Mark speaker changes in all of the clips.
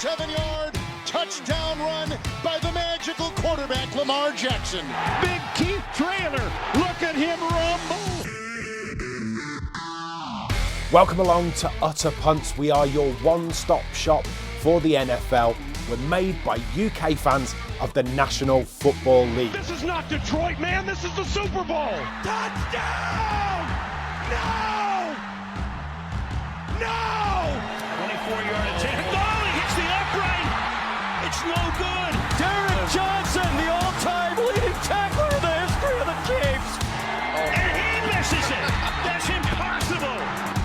Speaker 1: 57-yard touchdown run by the magical quarterback, Lamar Jackson.
Speaker 2: Big Keith Trailer, look at him rumble.
Speaker 3: Welcome along to Utter Punts. We are your one-stop shop for the NFL. We're made by UK fans of the National Football League.
Speaker 2: This is not Detroit, man. This is the Super Bowl. Touchdown! No! No! 24-yard attempt. Oh, he hits the upright. It's no good.
Speaker 4: Derek Johnson, the all-time leading tackler in the history of the Chiefs.
Speaker 2: And he misses it. That's impossible.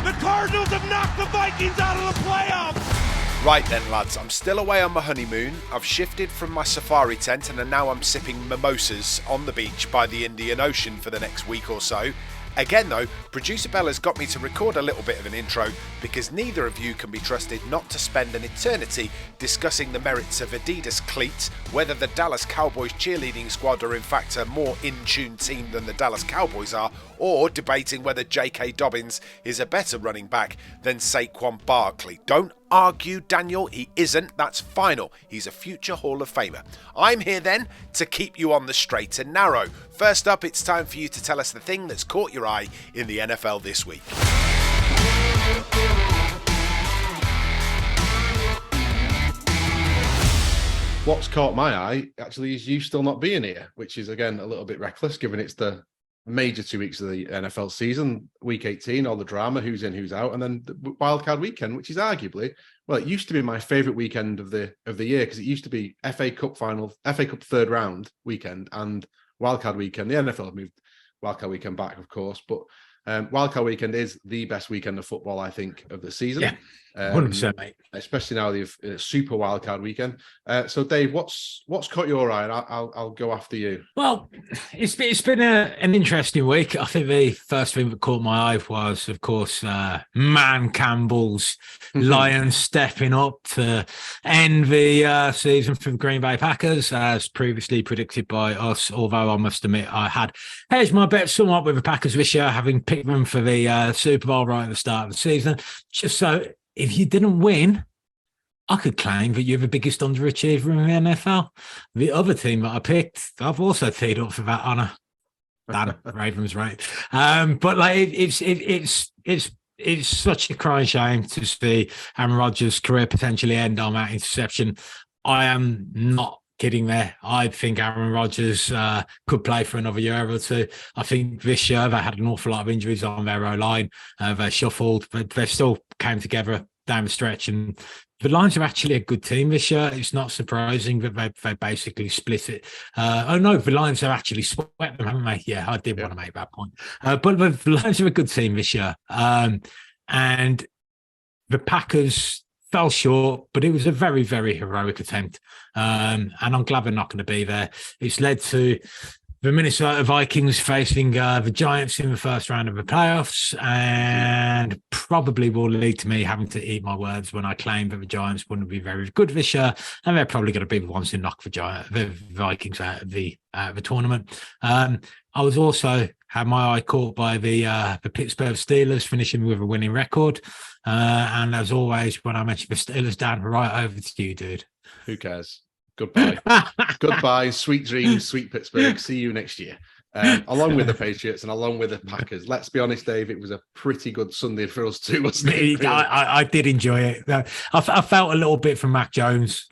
Speaker 2: The Cardinals have knocked the Vikings out of the playoffs.
Speaker 3: Right then, lads, I'm still away on my honeymoon. I've shifted from my safari tent and now I'm sipping mimosas on the beach by the Indian Ocean for the next week or so. Again though, producer Bella's got me to record a little bit of an intro because neither of you can be trusted not to spend an eternity discussing the merits of Adidas cleats, whether the Dallas Cowboys cheerleading squad are in fact a more in-tune team than the Dallas Cowboys are, or debating whether J.K. Dobbins is a better running back than Saquon Barkley. Don't argue, Daniel, he isn't. That's final. He's a future Hall of Famer. I'm here then to keep you on the straight and narrow. First up, it's time for you to tell us the thing that's caught your eye in the NFL this week.
Speaker 5: What's caught my eye actually is you still not being here, which is again a little bit reckless given it's the major 2 weeks of the NFL season, week 18, all the drama, who's in, who's out, and then the wildcard weekend, which is arguably, well, it used to be my favourite weekend of the year because it used to be FA Cup final, FA Cup third round weekend and wildcard weekend. The NFL have moved wildcard weekend back, of course, but wildcard weekend is the best weekend of football, I think, of the season.
Speaker 6: Yeah, 100%, mate.
Speaker 5: Especially now they've super wildcard weekend. So, Dave, what's caught your eye? And I'll go after you.
Speaker 6: Well, it's been an interesting week. I think the first thing that caught my eye was, of course, Man Campbell's Lions stepping up to end the season for the Green Bay Packers, as previously predicted by us. Although I must admit, I had hedged my bet somewhat with the Packers this year, having picked them for the Super Bowl right at the start of the season, just so if you didn't win, I could claim that you're the biggest underachiever in the NFL. The other team that I picked, I've also teed up for that honour. Dan Ravens, right? But like it's such a crying shame to see Aaron Rodgers' career potentially end on that interception. I am not kidding there. I think Aaron Rodgers could play for another year or two. I think this year they had an awful lot of injuries on their O-line. They shuffled, but they still came together down the stretch. And the Lions are actually a good team this year. It's not surprising that they basically split it. The Lions have actually swept them, haven't they? Yeah, I did want to make that point. But the Lions are a good team this year. And the Packers fell short, but it was a very, very heroic attempt. And I'm glad they're not going to be there. It's led to the Minnesota Vikings facing the Giants in the first round of the playoffs, and probably will lead to me having to eat my words when I claim that the Giants wouldn't be very good this year, and they're probably going to be the ones who knock the Vikings out of the tournament. I was also had my eye caught by the Pittsburgh Steelers finishing with a winning record. And as always, when I mention the Steelers, Dan, right over to you, dude.
Speaker 5: Who cares? Goodbye. Goodbye. Sweet dreams, sweet Pittsburgh. See you next year. Along with the Patriots and along with the Packers. Let's be honest, Dave, it was a pretty good Sunday for us too, wasn't it?
Speaker 6: I did enjoy it. I felt a little bit from Mac Jones.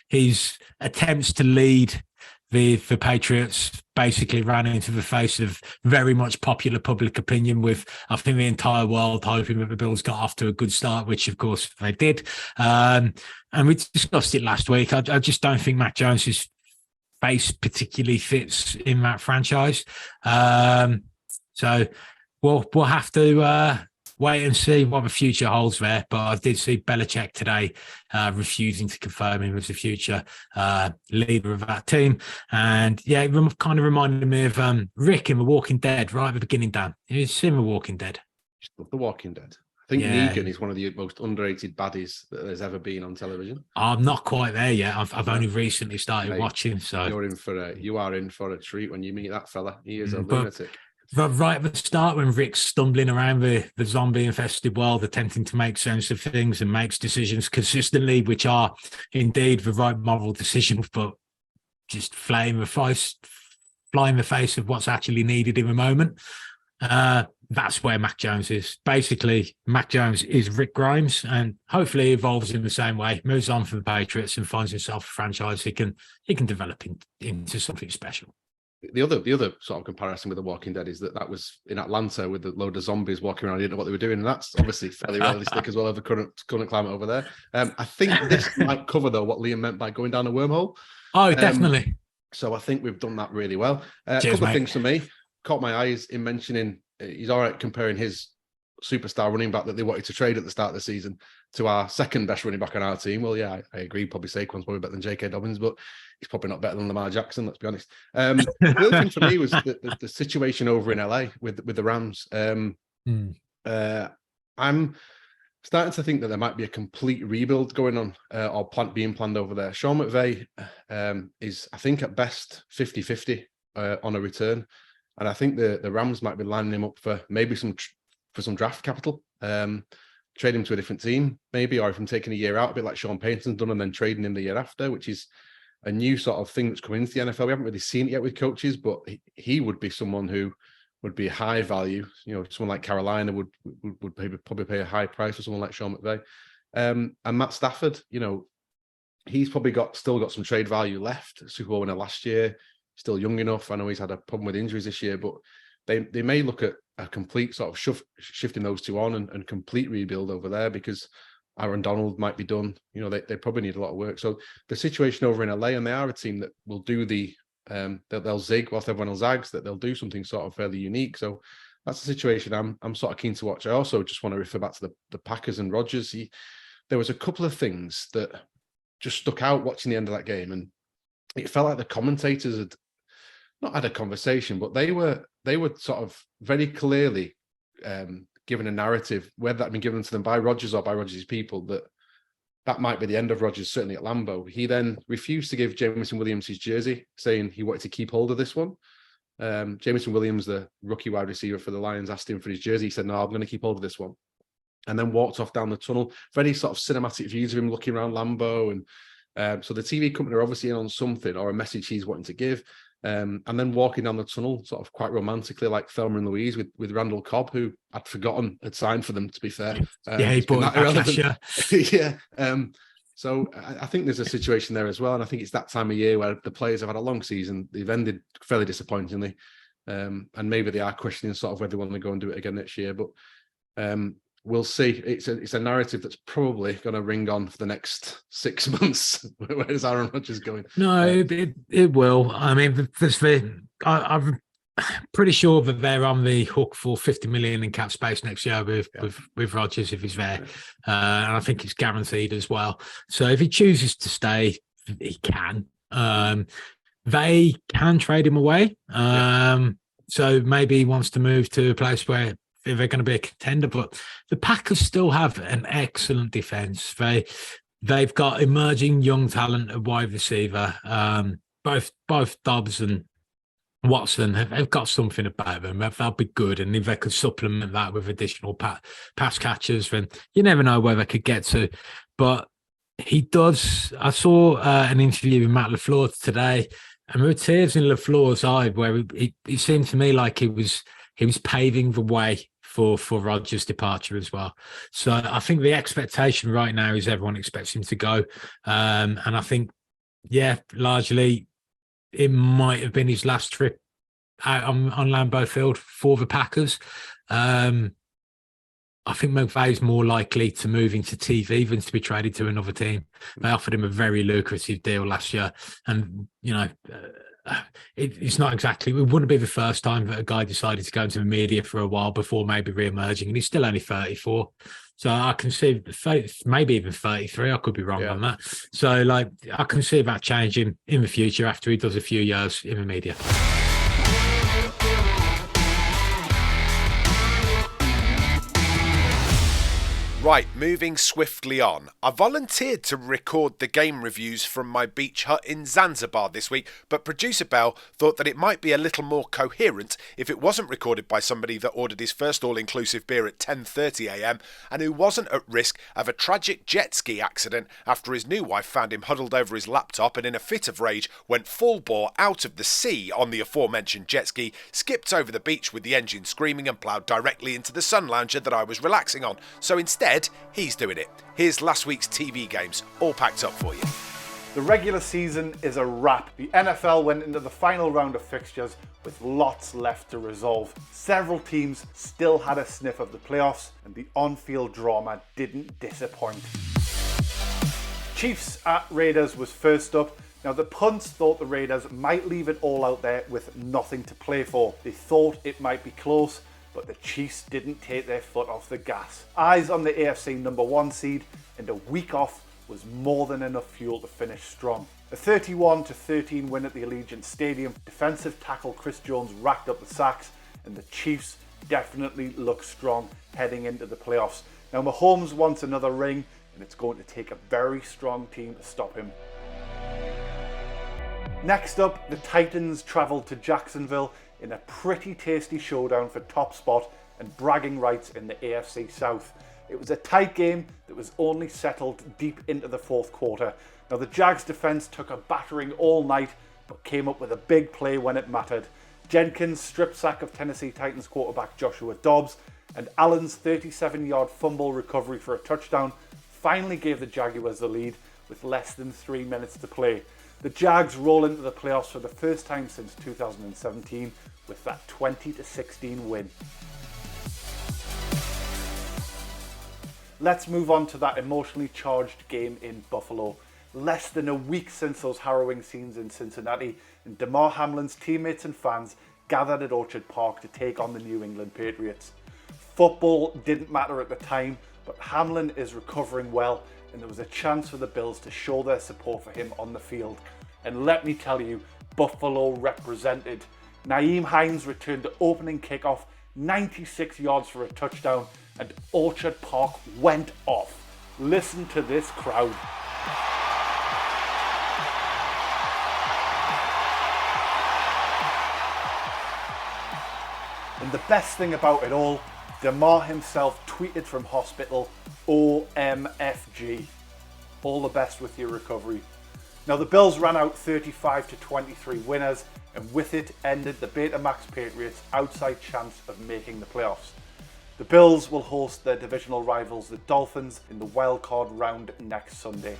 Speaker 6: His attempts to lead the Patriots basically ran into the face of very much popular public opinion, with I think the entire world hoping that the Bills got off to a good start, which of course they did. And we discussed it last week. I just don't think Mac Jones's face particularly fits in that franchise. So we'll have to wait and see what the future holds there. But I did see Belichick today refusing to confirm him as the future leader of that team. And yeah, it kind of reminded me of Rick in The Walking Dead right at the beginning, Dan. You've seen The Walking Dead?
Speaker 5: Just love The Walking Dead. I think Negan is one of the most underrated baddies that there's ever been on television. I'm
Speaker 6: not quite there yet. I've only recently started watching. So
Speaker 5: you are in for a treat when you meet that fella. He is a lunatic.
Speaker 6: right at the start when Rick's stumbling around the zombie-infested world, attempting to make sense of things and makes decisions consistently, which are indeed the right moral decisions, but just flying the face of what's actually needed in the moment. That's where Mac Jones is. Basically, Mac Jones is Rick Grimes, and hopefully evolves in the same way, moves on from the Patriots and finds himself a franchise he can develop into something special.
Speaker 5: The other sort of comparison with The Walking Dead is that was in Atlanta with a load of zombies walking around. You didn't know what they were doing, and that's obviously fairly realistic as well of the current climate over there. I think this might cover though what Liam meant by going down a wormhole.
Speaker 6: Oh, definitely.
Speaker 5: So I think we've done that really well.
Speaker 6: Cheers,
Speaker 5: a couple
Speaker 6: mate.
Speaker 5: of things for me caught my eyes in mentioning he's all right comparing his superstar running back that they wanted to trade at the start of the season to our second best running back on our team. Well, yeah, I agree. Probably Saquon's probably better than J.K. Dobbins, but he's probably not better than Lamar Jackson, let's be honest. The other thing for me was the situation over in LA with the Rams. I'm starting to think that there might be a complete rebuild going on or being planned over there. Sean McVay is, I think, at best 50-50 on a return. And I think the Rams might be lining him up for maybe some draft capital, trade him to a different team, maybe, or if I'm taking a year out, a bit like Sean Payton's done, and then trading him the year after, which is a new sort of thing that's coming into the NFL. We haven't really seen it yet with coaches, but he would be someone who would be high value. You know, someone like Carolina would probably pay a high price for someone like Sean McVay. And Matt Stafford, you know, he's probably still got some trade value left. Super Bowl winner last year, still young enough. I know he's had a problem with injuries this year, but they may look at a complete sort of shifting those two on and complete rebuild over there, because Aaron Donald might be done. You know, they probably need a lot of work. So the situation over in LA, and they are a team that will do they'll zig whilst everyone else zags, that they'll do something sort of fairly unique. So that's the situation I'm sort of keen to watch. I also just want to refer back to the Packers and Rodgers. There was a couple of things that just stuck out watching the end of that game, and it felt like the commentators had not had a conversation, but they were sort of very clearly given a narrative, whether that had been given to them by Rodgers or by Rodgers' people, that might be the end of Rodgers, certainly at Lambeau. He then refused to give Jameson Williams his jersey, saying he wanted to keep hold of this one. Jameson Williams, the rookie wide receiver for the Lions, asked him for his jersey. He said, no, I'm going to keep hold of this one. And then walked off down the tunnel. Very sort of cinematic views of him looking around Lambeau. And so the TV company are obviously in on something or a message he's wanting to give. And then walking down the tunnel, sort of quite romantically, like Thelma and Louise with Randall Cobb, who I'd forgotten had signed for them, to be fair.
Speaker 6: Yeah, he bought that last year.
Speaker 5: Yeah. So I think there's a situation there as well. And I think it's that time of year where the players have had a long season. They've ended fairly disappointingly. And maybe they are questioning sort of whether they want to go and do it again next year. But we'll see. It's a narrative that's probably going to ring on for the next 6 months. Where is Aaron Rodgers going?
Speaker 6: No, it will. I mean, I'm pretty sure that they're on the hook for 50 million in cap space next year with Rodgers if he's there, and I think it's guaranteed as well. So if he chooses to stay, he can. They can trade him away. So maybe he wants to move to a place where they're going to be a contender, but the Packers still have an excellent defense. They've got emerging young talent at wide receiver. Both Dobbs and Watson have got something about them. They'll be good, and if they could supplement that with additional pass catchers, then you never know where they could get to. But he does. I saw an interview with Matt LaFleur today, and there were tears in LaFleur's eye, where it seemed to me like he was paving the way for Rodgers' departure as well. So I think the expectation right now is everyone expects him to go. And I think, largely it might have been his last trip out on Lambeau Field for the Packers. I think McVay's more likely to move into TV than to be traded to another team. They offered him a very lucrative deal last year. And, it's not exactly, it wouldn't be the first time that a guy decided to go into the media for a while before maybe re-emerging, and he's still only 34. So I can see, maybe even 33, I could be wrong on that. So I can see that changing in the future after he does a few years in the media.
Speaker 3: Right, moving swiftly on. I volunteered to record the game reviews from my beach hut in Zanzibar this week, but producer Bell thought that it might be a little more coherent if it wasn't recorded by somebody that ordered his first all-inclusive beer at 10:30am and who wasn't at risk of a tragic jet ski accident after his new wife found him huddled over his laptop and in a fit of rage went full bore out of the sea on the aforementioned jet ski, skipped over the beach with the engine screaming and ploughed directly into the sun lounger that I was relaxing on. So instead, he's doing it. Here's last week's TV games, all packed up for you.
Speaker 7: The regular season is a wrap. The NFL went into the final round of fixtures with lots left to resolve. Several teams still had a sniff of the playoffs, and the on-field drama didn't disappoint. Chiefs at Raiders was first up. Now, the Punts thought the Raiders might leave it all out there with nothing to play for. They thought it might be close, but the Chiefs didn't take their foot off the gas. Eyes on the AFC number 1 seed, and a week off was more than enough fuel to finish strong. A 31-13 win at the Allegiant Stadium. Defensive tackle Chris Jones racked up the sacks, and the Chiefs definitely look strong heading into the playoffs. Now, Mahomes wants another ring, and it's going to take a very strong team to stop him. Next up, the Titans travelled to Jacksonville in a pretty tasty showdown for top spot and bragging rights in the AFC South. It was a tight game that was only settled deep into the fourth quarter. Now, the Jags defence took a battering all night, but came up with a big play when it mattered. Jenkins' strip sack of Tennessee Titans quarterback Joshua Dobbs and Allen's 37-yard fumble recovery for a touchdown finally gave the Jaguars the lead with less than 3 minutes to play. The Jags roll into the playoffs for the first time since 2017 with that 20-16 win. Let's move on to that emotionally charged game in Buffalo. Less than a week since those harrowing scenes in Cincinnati, and Damar Hamlin's teammates and fans gathered at Orchard Park to take on the New England Patriots. Football didn't matter at the time, but Hamlin is recovering well, and there was a chance for the Bills to show their support for him on the field. And let me tell you, Buffalo represented. Nyheim Hines returned the opening kickoff 96 yards for a touchdown, and Orchard Park went off. Listen to this crowd. And the best thing about it all, Damar himself tweeted from hospital, OMFG. All the best with your recovery. Now, the Bills ran out 35-23 winners, and with it ended the Betamax Patriots' outside chance of making the playoffs. The Bills will host their divisional rivals, the Dolphins, in the wildcard round next Sunday.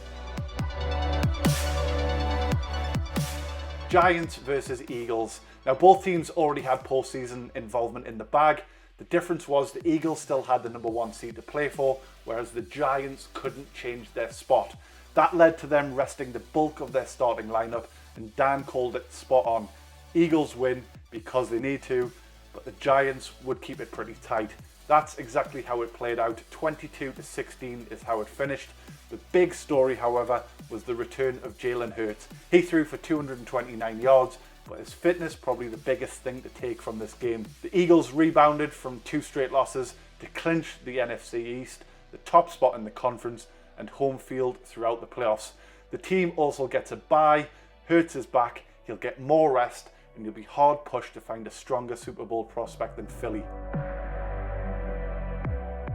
Speaker 7: Giants versus Eagles. Now, both teams already had postseason involvement in the bag. The difference was the Eagles still had the number 1 seed to play for, whereas the Giants couldn't change their spot. That led to them resting the bulk of their starting lineup, and Dan called it spot on. Eagles win because they need to, but the Giants would keep it pretty tight. That's exactly how it played out. 22-16 is how it finished. The big story, however, was the return of Jalen Hurts. He threw for 229 yards, but his fitness probably the biggest thing to take from this game. The Eagles rebounded from 2 straight losses to clinch the NFC East, the top spot in the conference, and home field throughout the playoffs. The team also gets a bye. Hurts is back, he'll get more rest, and he'll be hard pushed to find a stronger Super Bowl prospect than Philly.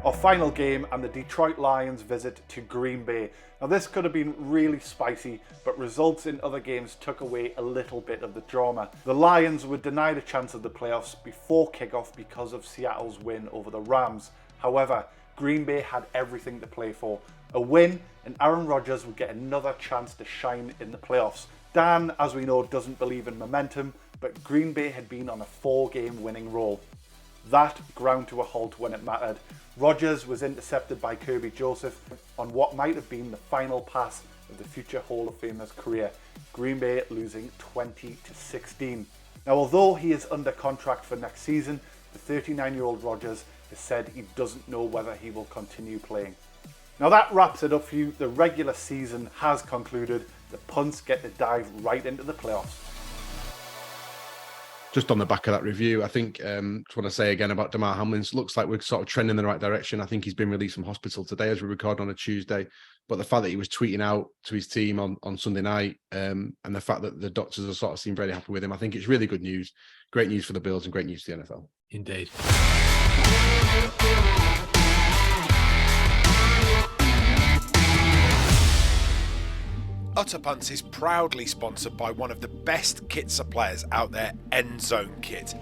Speaker 7: Our final game, and the Detroit Lions visit to Green Bay. Now, this could have been really spicy, but results in other games took away a little bit of the drama. The Lions were denied a chance of the playoffs before kickoff because of Seattle's win over the Rams. However, Green Bay had everything to play for. A win, and Aaron Rodgers would get another chance to shine in the playoffs. Dan, as we know, doesn't believe in momentum, but Green Bay had been on a 4-game winning roll. That ground to a halt when it mattered. Rodgers was intercepted by Kirby Joseph on what might have been the final pass of the future Hall of Famer's career. Green Bay losing 20-16. Now, although he is under contract for next season, the 39-year-old Rodgers has said he doesn't know whether he will continue playing. Now, that wraps it up for you. The regular season has concluded. The Punts get to dive right into the playoffs.
Speaker 5: Just on the back of that review, I think just want to say again about Damar Hamlin. Looks like we're sort of trending in the right direction. I think he's been released from hospital today as we record on a Tuesday. But the fact that he was tweeting out to his team on Sunday night, and the fact that the doctors are sort of seem very happy with him, I think it's really good news. Great news for the Bills and great news for the NFL.
Speaker 6: Indeed.
Speaker 3: Utter Punts is proudly sponsored by one of the best kit suppliers out there, Endzone Kit.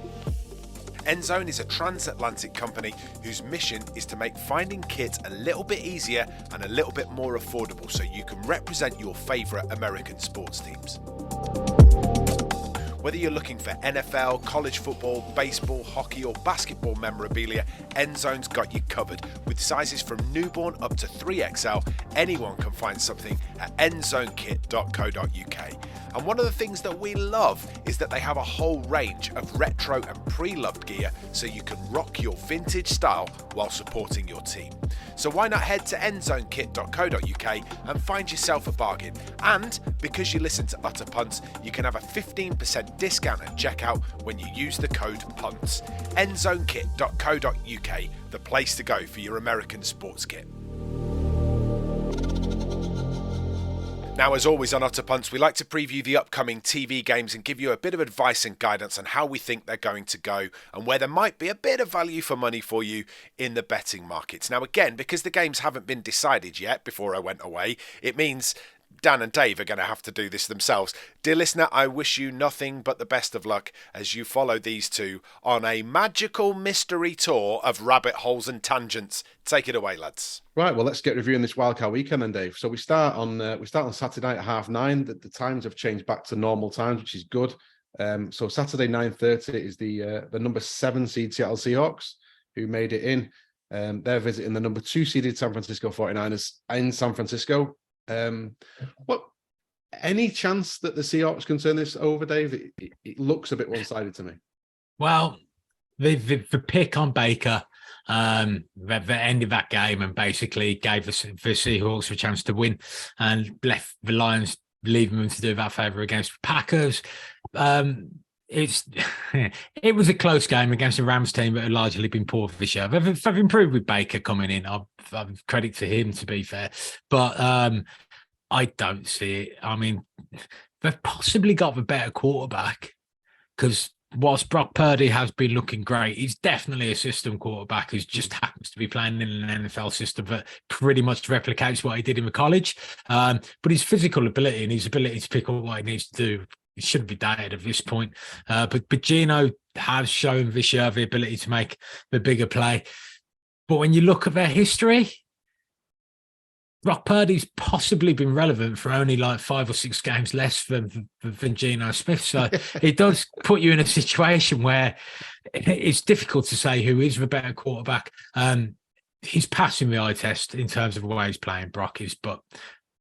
Speaker 3: Endzone is a transatlantic company whose mission is to make finding kit a little bit easier and a little bit more affordable so you can represent your favourite American sports teams. Whether you're looking for NFL, college football, baseball, hockey or basketball memorabilia, Endzone's got you covered. With sizes from newborn up to 3XL, anyone can find something at endzonekit.co.uk. And one of the things that we love is that they have a whole range of retro and pre-loved gear so you can rock your vintage style while supporting your team. So why not head to endzonekit.co.uk and find yourself a bargain. And because you listen to Utter Punts, you can have a 15% discount at checkout when you use the code PUNTS. endzonekit.co.uk, the place to go for your American sports kit. Now, as always on Utter Punts, we like to preview the upcoming TV games and give you a bit of advice and guidance on how we think they're going to go and where there might be a bit of value for money for you in the betting markets. Now, again, because the games haven't been decided yet before I went away, it means Dan and Dave are going to have to do this themselves. Dear listener, I wish you nothing but the best of luck as you follow these two on a magical mystery tour of rabbit holes and tangents. Take it away, lads.
Speaker 5: Right, well, let's get reviewing this wildcard weekend then, Dave. So we start on Saturday night at 9:30. The times have changed back to normal times, which is good. So Saturday 9:30 is the number 7 seed Seattle Seahawks, who made it in. They're visiting the number 2 seeded San Francisco 49ers in San Francisco. What any chance that the Seahawks can turn this over, Dave? It looks a bit one-sided to me.
Speaker 6: Well, the pick on Baker that ended that game and basically gave the Seahawks a chance to win and left the Lions leaving them to do that favour against the Packers. It was a close game against a Rams team that had largely been poor this year. They've improved with Baker coming in. I've credit to him, to be fair, but I don't see it. I mean, they've possibly got the better quarterback because whilst Brock Purdy has been looking great, he's definitely a system quarterback who just happens to be playing in an NFL system that pretty much replicates what he did in the college. But his physical ability and his ability to pick up what he needs to do, it shouldn't be doubted at this point. But Gino has shown this year the ability to make the bigger play. But when you look at their history, Brock Purdy's possibly been relevant for only like 5 or 6 games less than Geno Smith. So it does put you in a situation where it's difficult to say who is the better quarterback. He's passing the eye test in terms of the way he's playing, Brock is, but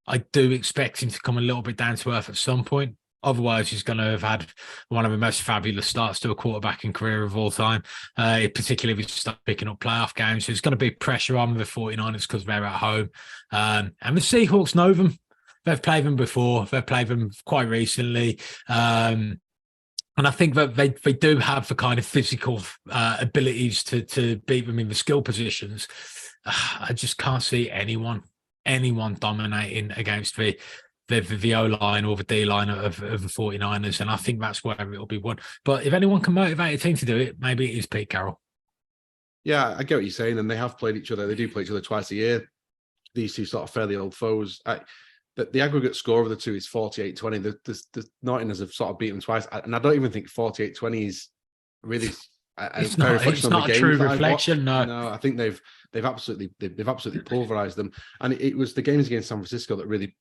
Speaker 6: I do expect him to come a little bit down to earth at some point. Otherwise, he's going to have had one of the most fabulous starts to a quarterbacking career of all time, particularly if he starts picking up playoff games. There's going to be pressure on the 49ers because they're at home. And the Seahawks know them. They've played them before. They've played them quite recently. And I think that they do have the kind of physical abilities to beat them in the skill positions. I just can't see anyone dominating against the O-line or the D-line of the 49ers, and I think that's where it'll be won. But if anyone can motivate a team to do it, maybe it is Pete Carroll.
Speaker 5: Yeah, I get what you're saying, and they have played each other. They do play each other twice a year. These two sort of fairly old foes. The aggregate score of the two is 48-20. The Northerners have sort of beaten twice, and I don't even think 48-20 is really
Speaker 6: it's not a true reflection.
Speaker 5: No, I think they've absolutely pulverized them, and it was the games against San Francisco that really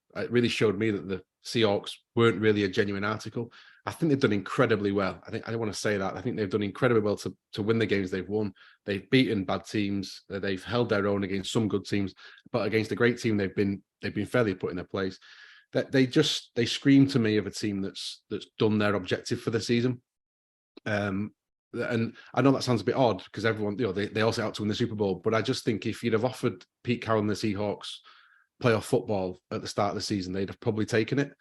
Speaker 5: showed me that the Seahawks weren't really a genuine article. I think they've done incredibly well. I don't want to say that. I think they've done incredibly well to win the games they've won. They've beaten bad teams. They've held their own against some good teams, but against a great team, they've been fairly put in their place. That they scream to me of a team that's done their objective for the season. And I know that sounds a bit odd because everyone, they all set out to win the Super Bowl, but I just think if you'd have offered Pete Carroll and the Seahawks playoff football at the start of the season, they'd have probably taken it.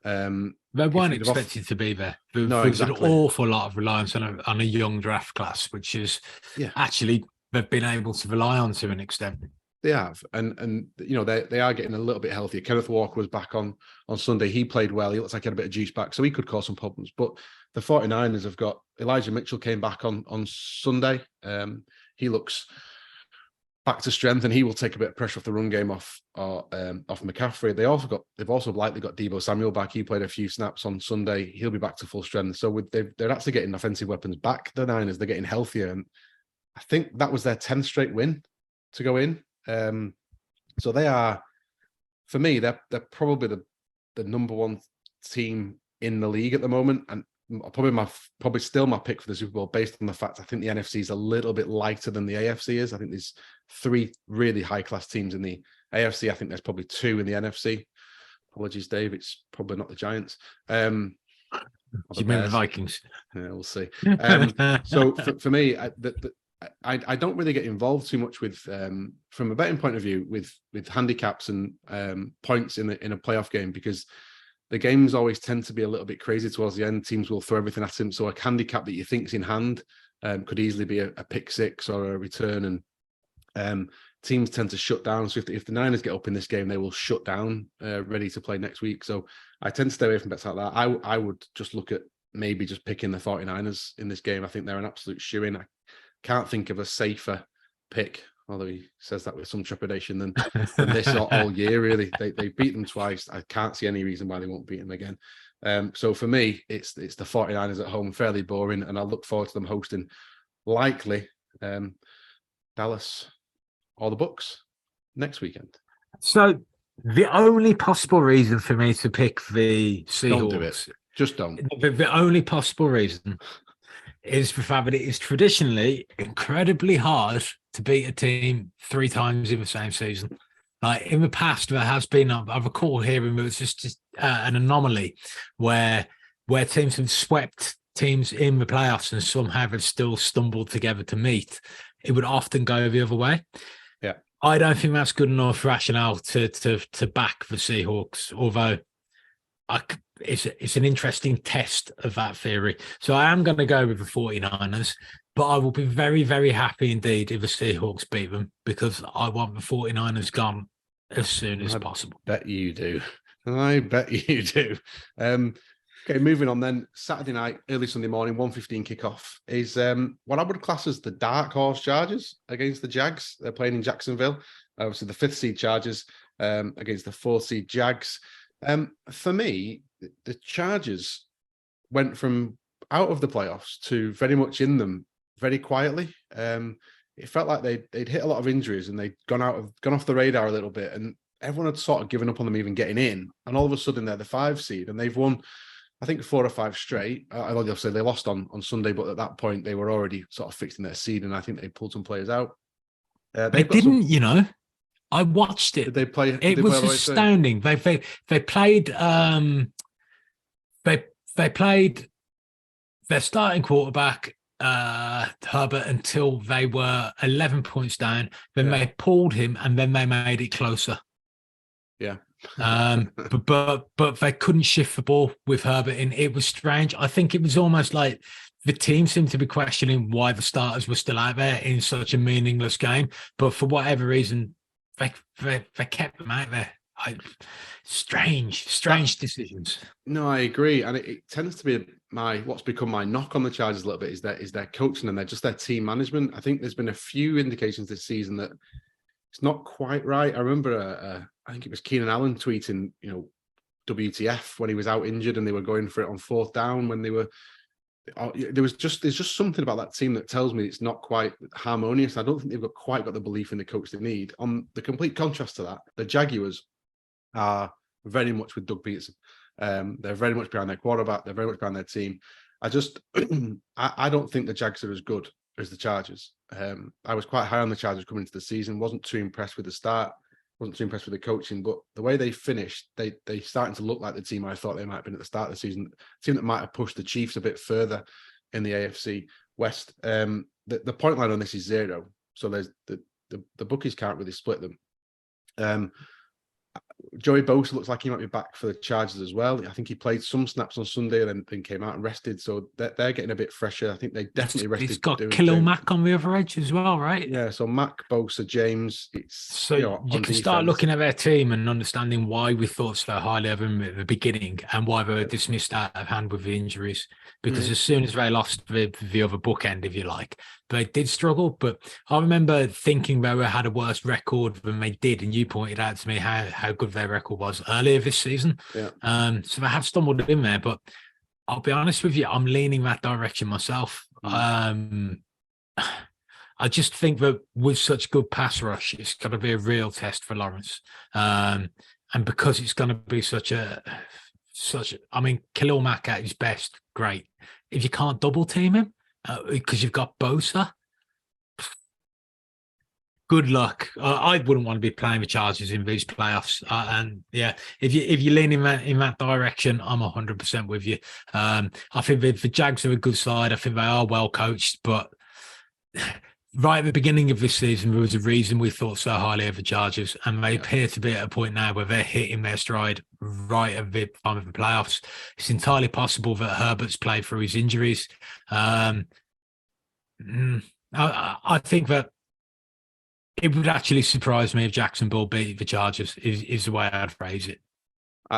Speaker 6: They weren't expected to be there. There was
Speaker 5: exactly.
Speaker 6: an awful lot of reliance on a young draft class, which is actually they've been able to rely on to an extent.
Speaker 5: They have, and you know they are getting a little bit healthier. Kenneth Walker was back on Sunday. He played well. He looks like he had a bit of juice back, so he could cause some problems. But the 49ers have got Elijah Mitchell came back on Sunday. He looks back to strength, and he will take a bit of pressure off the run game off McCaffrey. They've also likely got Deebo Samuel back. He played a few snaps on Sunday. He'll be back to full strength. So they're actually getting offensive weapons back. The Niners, they're getting healthier, and I think that was their 10th straight win to go in. So they are, for me, they're probably the number one team in the league at the moment, and probably still my pick for the Super Bowl based on the fact I think the NFC is a little bit lighter than the AFC is. I think there's 3 really high class teams in the AFC. I think there's probably 2 in the NFC. Apologies, Dave. It's probably not the Giants.
Speaker 6: You mean the Vikings?
Speaker 5: Yeah, we'll see. So for me, I don't really get involved too much with, from a betting point of view, with handicaps and points in a playoff game, because the games always tend to be a little bit crazy towards the end. Teams will throw everything at him. So a handicap that you think's in hand could easily be a pick six or a return, and teams tend to shut down. So if the Niners get up in this game, they will shut down, ready to play next week. So I tend to stay away from bets like that. I would just look at maybe just picking the 49ers in this game. I think they're an absolute shoo-in. I can't think of a safer pick, although he says that with some trepidation, than this all year, really. They beat them twice. I can't see any reason why they won't beat them again. So for me, it's the 49ers at home, fairly boring, and I look forward to them hosting likely Dallas or the Bucks next weekend.
Speaker 6: So the only possible reason for me to pick the Seahawks,
Speaker 5: don't do it. Just don't.
Speaker 6: The only possible reason is the fact that it is traditionally incredibly hard to beat a team 3 times in the same season. Like in the past, there has been, I recall hearing it was just an anomaly where teams have swept teams in the playoffs and somehow have still stumbled together to meet. It would often go the other way.
Speaker 5: Yeah,
Speaker 6: I don't think that's good enough rationale to back the Seahawks, although it's an interesting test of that theory. So I am going to go with the 49ers, but I will be very, very happy indeed if the Seahawks beat them, because I want the 49ers gone as soon as possible.
Speaker 5: I bet you do. Okay, moving on then. Saturday night, early Sunday morning, 1:15 kickoff is what I would class as the dark horse Chargers against the Jags. They're playing in Jacksonville. Obviously, the 5th seed Chargers against the 4th seed Jags. For me, the Chargers went from out of the playoffs to very much in them very quietly. It felt like they'd hit a lot of injuries and they'd gone off the radar a little bit, and everyone had sort of given up on them even getting in. And all of a sudden, they're the 5 seed, and they've won, I think, 4 or 5 straight. Obviously, they lost on Sunday, but at that point, they were already sort of fixing their seed, and I think they pulled some players out.
Speaker 6: They didn't, you know. I watched it.
Speaker 5: Did they play?
Speaker 6: It was astounding. They played. They played their starting quarterback Herbert until they were 11 points down. Then they pulled him, and then they made it closer.
Speaker 5: Yeah.
Speaker 6: But they couldn't shift the ball with Herbert in. It was strange. I think it was almost like the team seemed to be questioning why the starters were still out there in such a meaningless game. But for whatever reason, they kept them out there. Strange decisions.
Speaker 5: No, I agree, and it tends to be what's become my knock on the Chargers a little bit is their coaching and their team management. I think there's been a few indications this season that it's not quite right. I remember I think it was Keenan Allen tweeting, WTF when he was out injured and they were going for it on 4th down when they were. There's just something about that team that tells me it's not quite harmonious. I don't think they've quite got the belief in the coach they need. On the complete contrast to that, the Jaguars are very much with Doug Peterson. They're very much behind their quarterback. They're very much behind their team. I don't think the Jags are as good as the Chargers. I was quite high on the Chargers coming into the season. Wasn't too impressed with the start. Wasn't too impressed with the coaching, but the way they finished, they starting to look like the team I thought they might have been at the start of the season. A team that might have pushed the Chiefs a bit further in the AFC West. The point line on this is 0, so there's the bookies can't really split them. Joey Bosa looks like he might be back for the Chargers as well. I think he played some snaps on Sunday and then came out and rested. So they're getting a bit fresher. I think they definitely rested.
Speaker 6: He's got Khalil Mack on the other edge as well, right?
Speaker 5: Yeah, so Mack, Bosa, James.
Speaker 6: So you can start looking at their team and understanding why we thought so highly of them at the beginning and why they were dismissed out of hand with the injuries. Because as soon as they lost the other bookend, if you like, they did struggle. But I remember thinking they had a worse record than they did, and you pointed out to me how good their record was earlier this season.
Speaker 5: Yeah.
Speaker 6: So they have stumbled in there, but I'll be honest with you, I'm leaning that direction myself. I just think that with such good pass rush, it's going to be a real test for Lawrence. And because it's going to be I mean, Khalil Mack at his best, great. If you can't double team him because you've got Bosa, good luck. I wouldn't want to be playing the Chargers in these playoffs. And yeah, if you lean in that direction, I'm 100% with you. I think the Jags are a good side. I think they are well coached, but right at the beginning of this season, there was a reason we thought so highly of the Chargers, and they appear to be at a point now where they're hitting their stride right at the time of the playoffs. It's entirely possible that Herbert's played through his injuries. I think that it would actually surprise me if Jacksonville beat the Chargers, is the way I'd phrase it.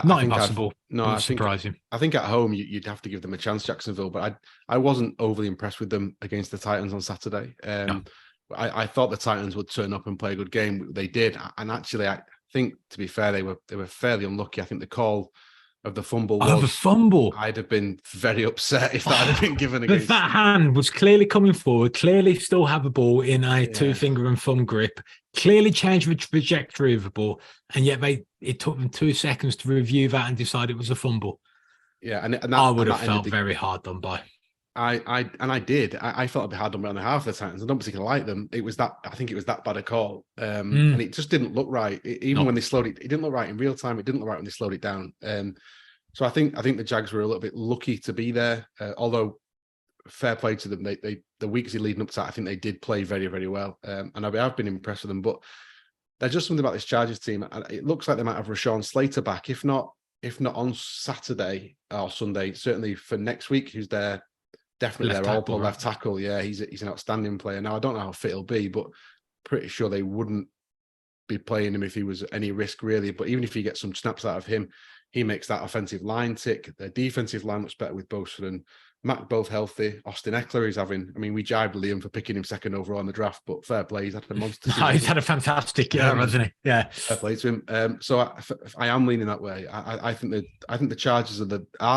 Speaker 6: Not impossible.
Speaker 5: I think
Speaker 6: surprising.
Speaker 5: I think at home you'd have to give them a chance, Jacksonville. But I wasn't overly impressed with them against the Titans on Saturday.
Speaker 6: No.
Speaker 5: I thought the Titans would turn up and play a good game. They did, and actually, I think to be fair, they were fairly unlucky. I think the call of the fumble.
Speaker 6: The fumble.
Speaker 5: I'd have been very upset if that had been given against.
Speaker 6: That hand was clearly coming forward, clearly still have a ball in a two-finger and thumb grip, clearly changed the trajectory of the ball, and yet it took them 2 seconds to review that and decide it was a fumble.
Speaker 5: Yeah, and
Speaker 6: I would have felt very hard done by.
Speaker 5: I did. I felt a bit hard done by on half of the Titans. I don't particularly like them. I think it was that bad a call, and it just didn't look right. When they slowed it, it didn't look right in real time. It didn't look right when they slowed it down. So I think the Jags were a little bit lucky to be there. Although fair play to them, the weeks leading up to that, I think they did play very, very well. And I've been impressed with them. But there's just something about this Chargers team. It looks like they might have Rashawn Slater back, if not on Saturday or Sunday, certainly for next week. Who's there? Definitely their all-pro left tackle. Yeah, he's an outstanding player. Now I don't know how fit he'll be, but pretty sure they wouldn't be playing him if he was any risk really. But even if you get some snaps out of him, he makes that offensive line tick. Their defensive line looks better with Bosa and Mack both healthy. Austin Eckler is we jibed Liam for picking him second overall in the draft, but fair play, he's had a monster.
Speaker 6: He's had a fantastic year, hasn't he? Yeah.
Speaker 5: Fair play to him. So I am leaning that way. I think the Chargers are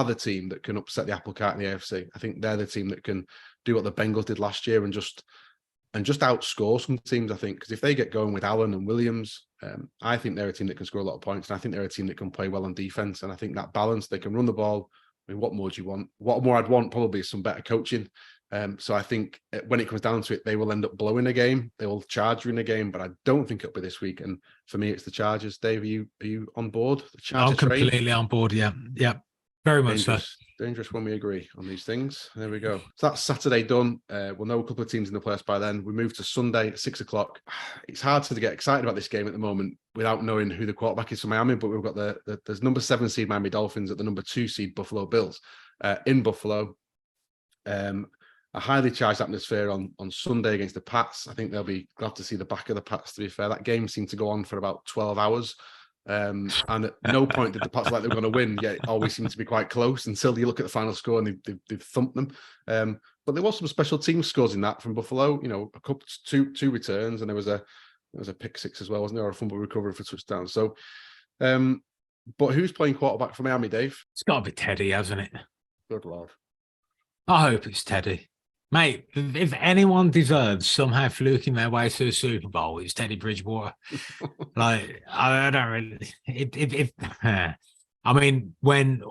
Speaker 5: the team that can upset the apple cart in the AFC. I think they're the team that can do what the Bengals did last year and just outscore some teams, I think, because if they get going with Allen and Williams, I think they're a team that can score a lot of points, and I think they're a team that can play well on defense, and I think that balance, they can run the ball. I mean, what more do you want? What more I'd want probably is some better coaching. So I think when it comes down to it, they will end up blowing a game. They will charge in a game, but I don't think it'll be this week. And for me, it's the Chargers. Dave, are you on board? The Chargers
Speaker 6: I'm completely on board. Yeah. Very much so.
Speaker 5: Dangerous when we agree on these things. There we go. So that's Saturday done. We'll know a couple of teams in the playoffs by then. We move to Sunday at 6:00. It's hard to get excited about this game at the moment without knowing who the quarterback is for Miami, but we've got there's number 7 seed Miami Dolphins at the number 2 seed Buffalo Bills in Buffalo. A highly charged atmosphere on Sunday against the Pats. I think they'll be glad to see the back of the Pats, to be fair. That game seemed to go on for about 12 hours. And at no point did the Pats like they were going to win, yet it always seemed to be quite close until you look at the final score and they've thumped them. But there was some special team scores in that from Buffalo. A couple two returns, and there was a pick six as well, wasn't there? Or a fumble recovery for touchdown. So, but who's playing quarterback for Miami, Dave?
Speaker 6: It's got to be Teddy, hasn't it?
Speaker 5: Good Lord.
Speaker 6: I hope it's Teddy. Mate, if anyone deserves somehow fluking their way to a Super Bowl, it's Teddy Bridgewater. I don't really. I mean, when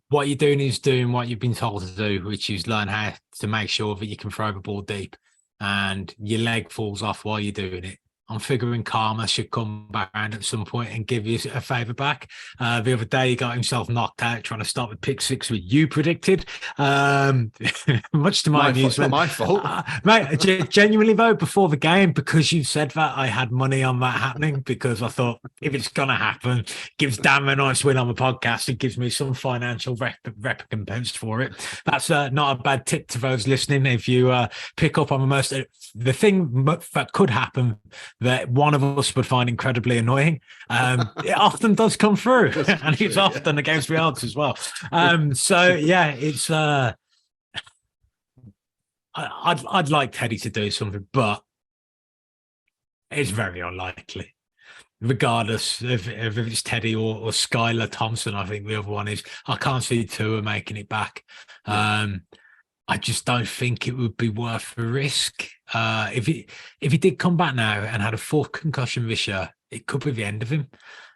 Speaker 6: what you're doing is doing what you've been told to do, which is learn how to make sure that you can throw the ball deep, and your leg falls off while you're doing it, I'm figuring karma should come back around at some point and give you a favour back. The other day, he got himself knocked out trying to start with pick six, which you predicted. Much to my amusement.
Speaker 5: It's not my fault.
Speaker 6: Mate, genuinely, though, before the game, because you said that, I had money on that happening because I thought if it's going to happen, gives Dan a nice win on the podcast. It gives me some financial recompense for it. That's not a bad tip to those listening. If you pick up on the thing that could happen that one of us would find incredibly annoying, it often does come through, and it's often against the odds as well. So yeah, it's I'd like Teddy to do something, but it's very unlikely. Regardless if it's Teddy or Skylar Thompson, I think the other one is. I can't see Tua making it back. I just don't think it would be worth the risk. If he did come back now and had a fourth concussion this year, it could be the end of him.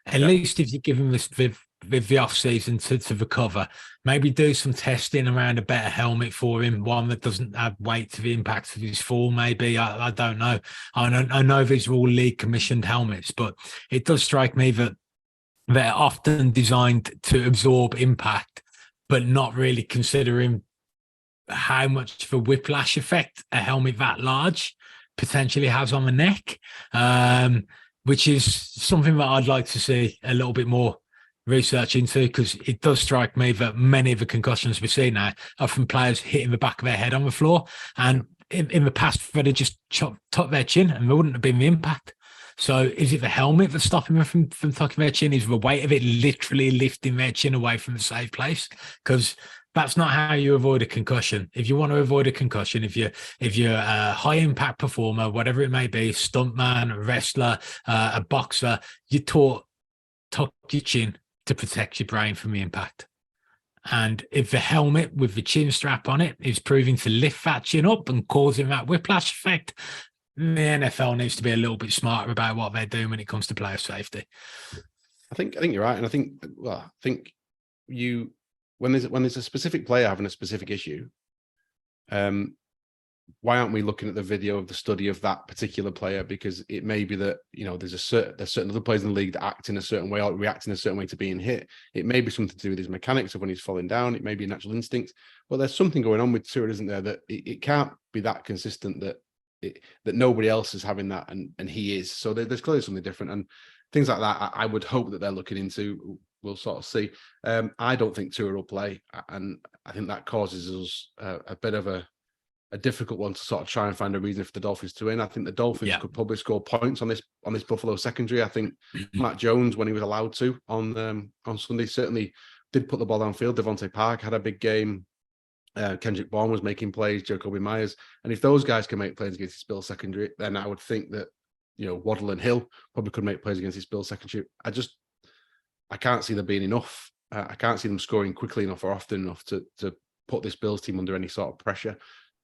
Speaker 6: At least if you give him the off season to recover, maybe do some testing around a better helmet for him, one that doesn't add weight to the impact of his fall. Maybe I don't know. I know these are all league commissioned helmets, but it does strike me that they're often designed to absorb impact, but not really considering how much of a whiplash effect a helmet that large potentially has on the neck, which is something that I'd like to see a little bit more research into, because it does strike me that many of the concussions we see now are from players hitting the back of their head on the floor, and in the past they'd just tucked their chin and there wouldn't have been the impact. So is it the helmet that's stopping them from tucking their chin? Is the weight of it literally lifting their chin away from the safe place? Because that's not how you avoid a concussion. If you want to avoid a concussion, if you're a high impact performer, whatever it may be, stuntman, a wrestler, a boxer, you're taught tuck your chin to protect your brain from the impact. And if the helmet with the chin strap on it is proving to lift that chin up and causing that whiplash effect, the NFL needs to be a little bit smarter about what they're doing when it comes to player safety.
Speaker 5: I think you're right, and I think you. When there's a specific player having a specific issue, why aren't we looking at the video of the study of that particular player? Because it may be that, there's certain other players in the league that act in a certain way or react in a certain way to being hit. It may be something to do with his mechanics of when he's falling down. It may be a natural instinct. But there's something going on with Tua, isn't there? That it can't be that consistent that nobody else is having that and he is. So there's clearly something different, and things like that. I would hope that they're looking into. We'll sort of see. I don't think Tua will play, and I think that causes us a bit of a difficult one to sort of try and find a reason for the Dolphins to win. I think the Dolphins could probably score points on this Buffalo secondary. I think Matt Jones, when he was allowed to on Sunday, certainly did put the ball downfield. Devontae Park had a big game. Kendrick Bourne was making plays. Jacoby Myers, and if those guys can make plays against this Bills secondary, then I would think that Waddle and Hill probably could make plays against this Bills secondary. I can't see there being enough. I can't see them scoring quickly enough or often enough to put this Bills team under any sort of pressure.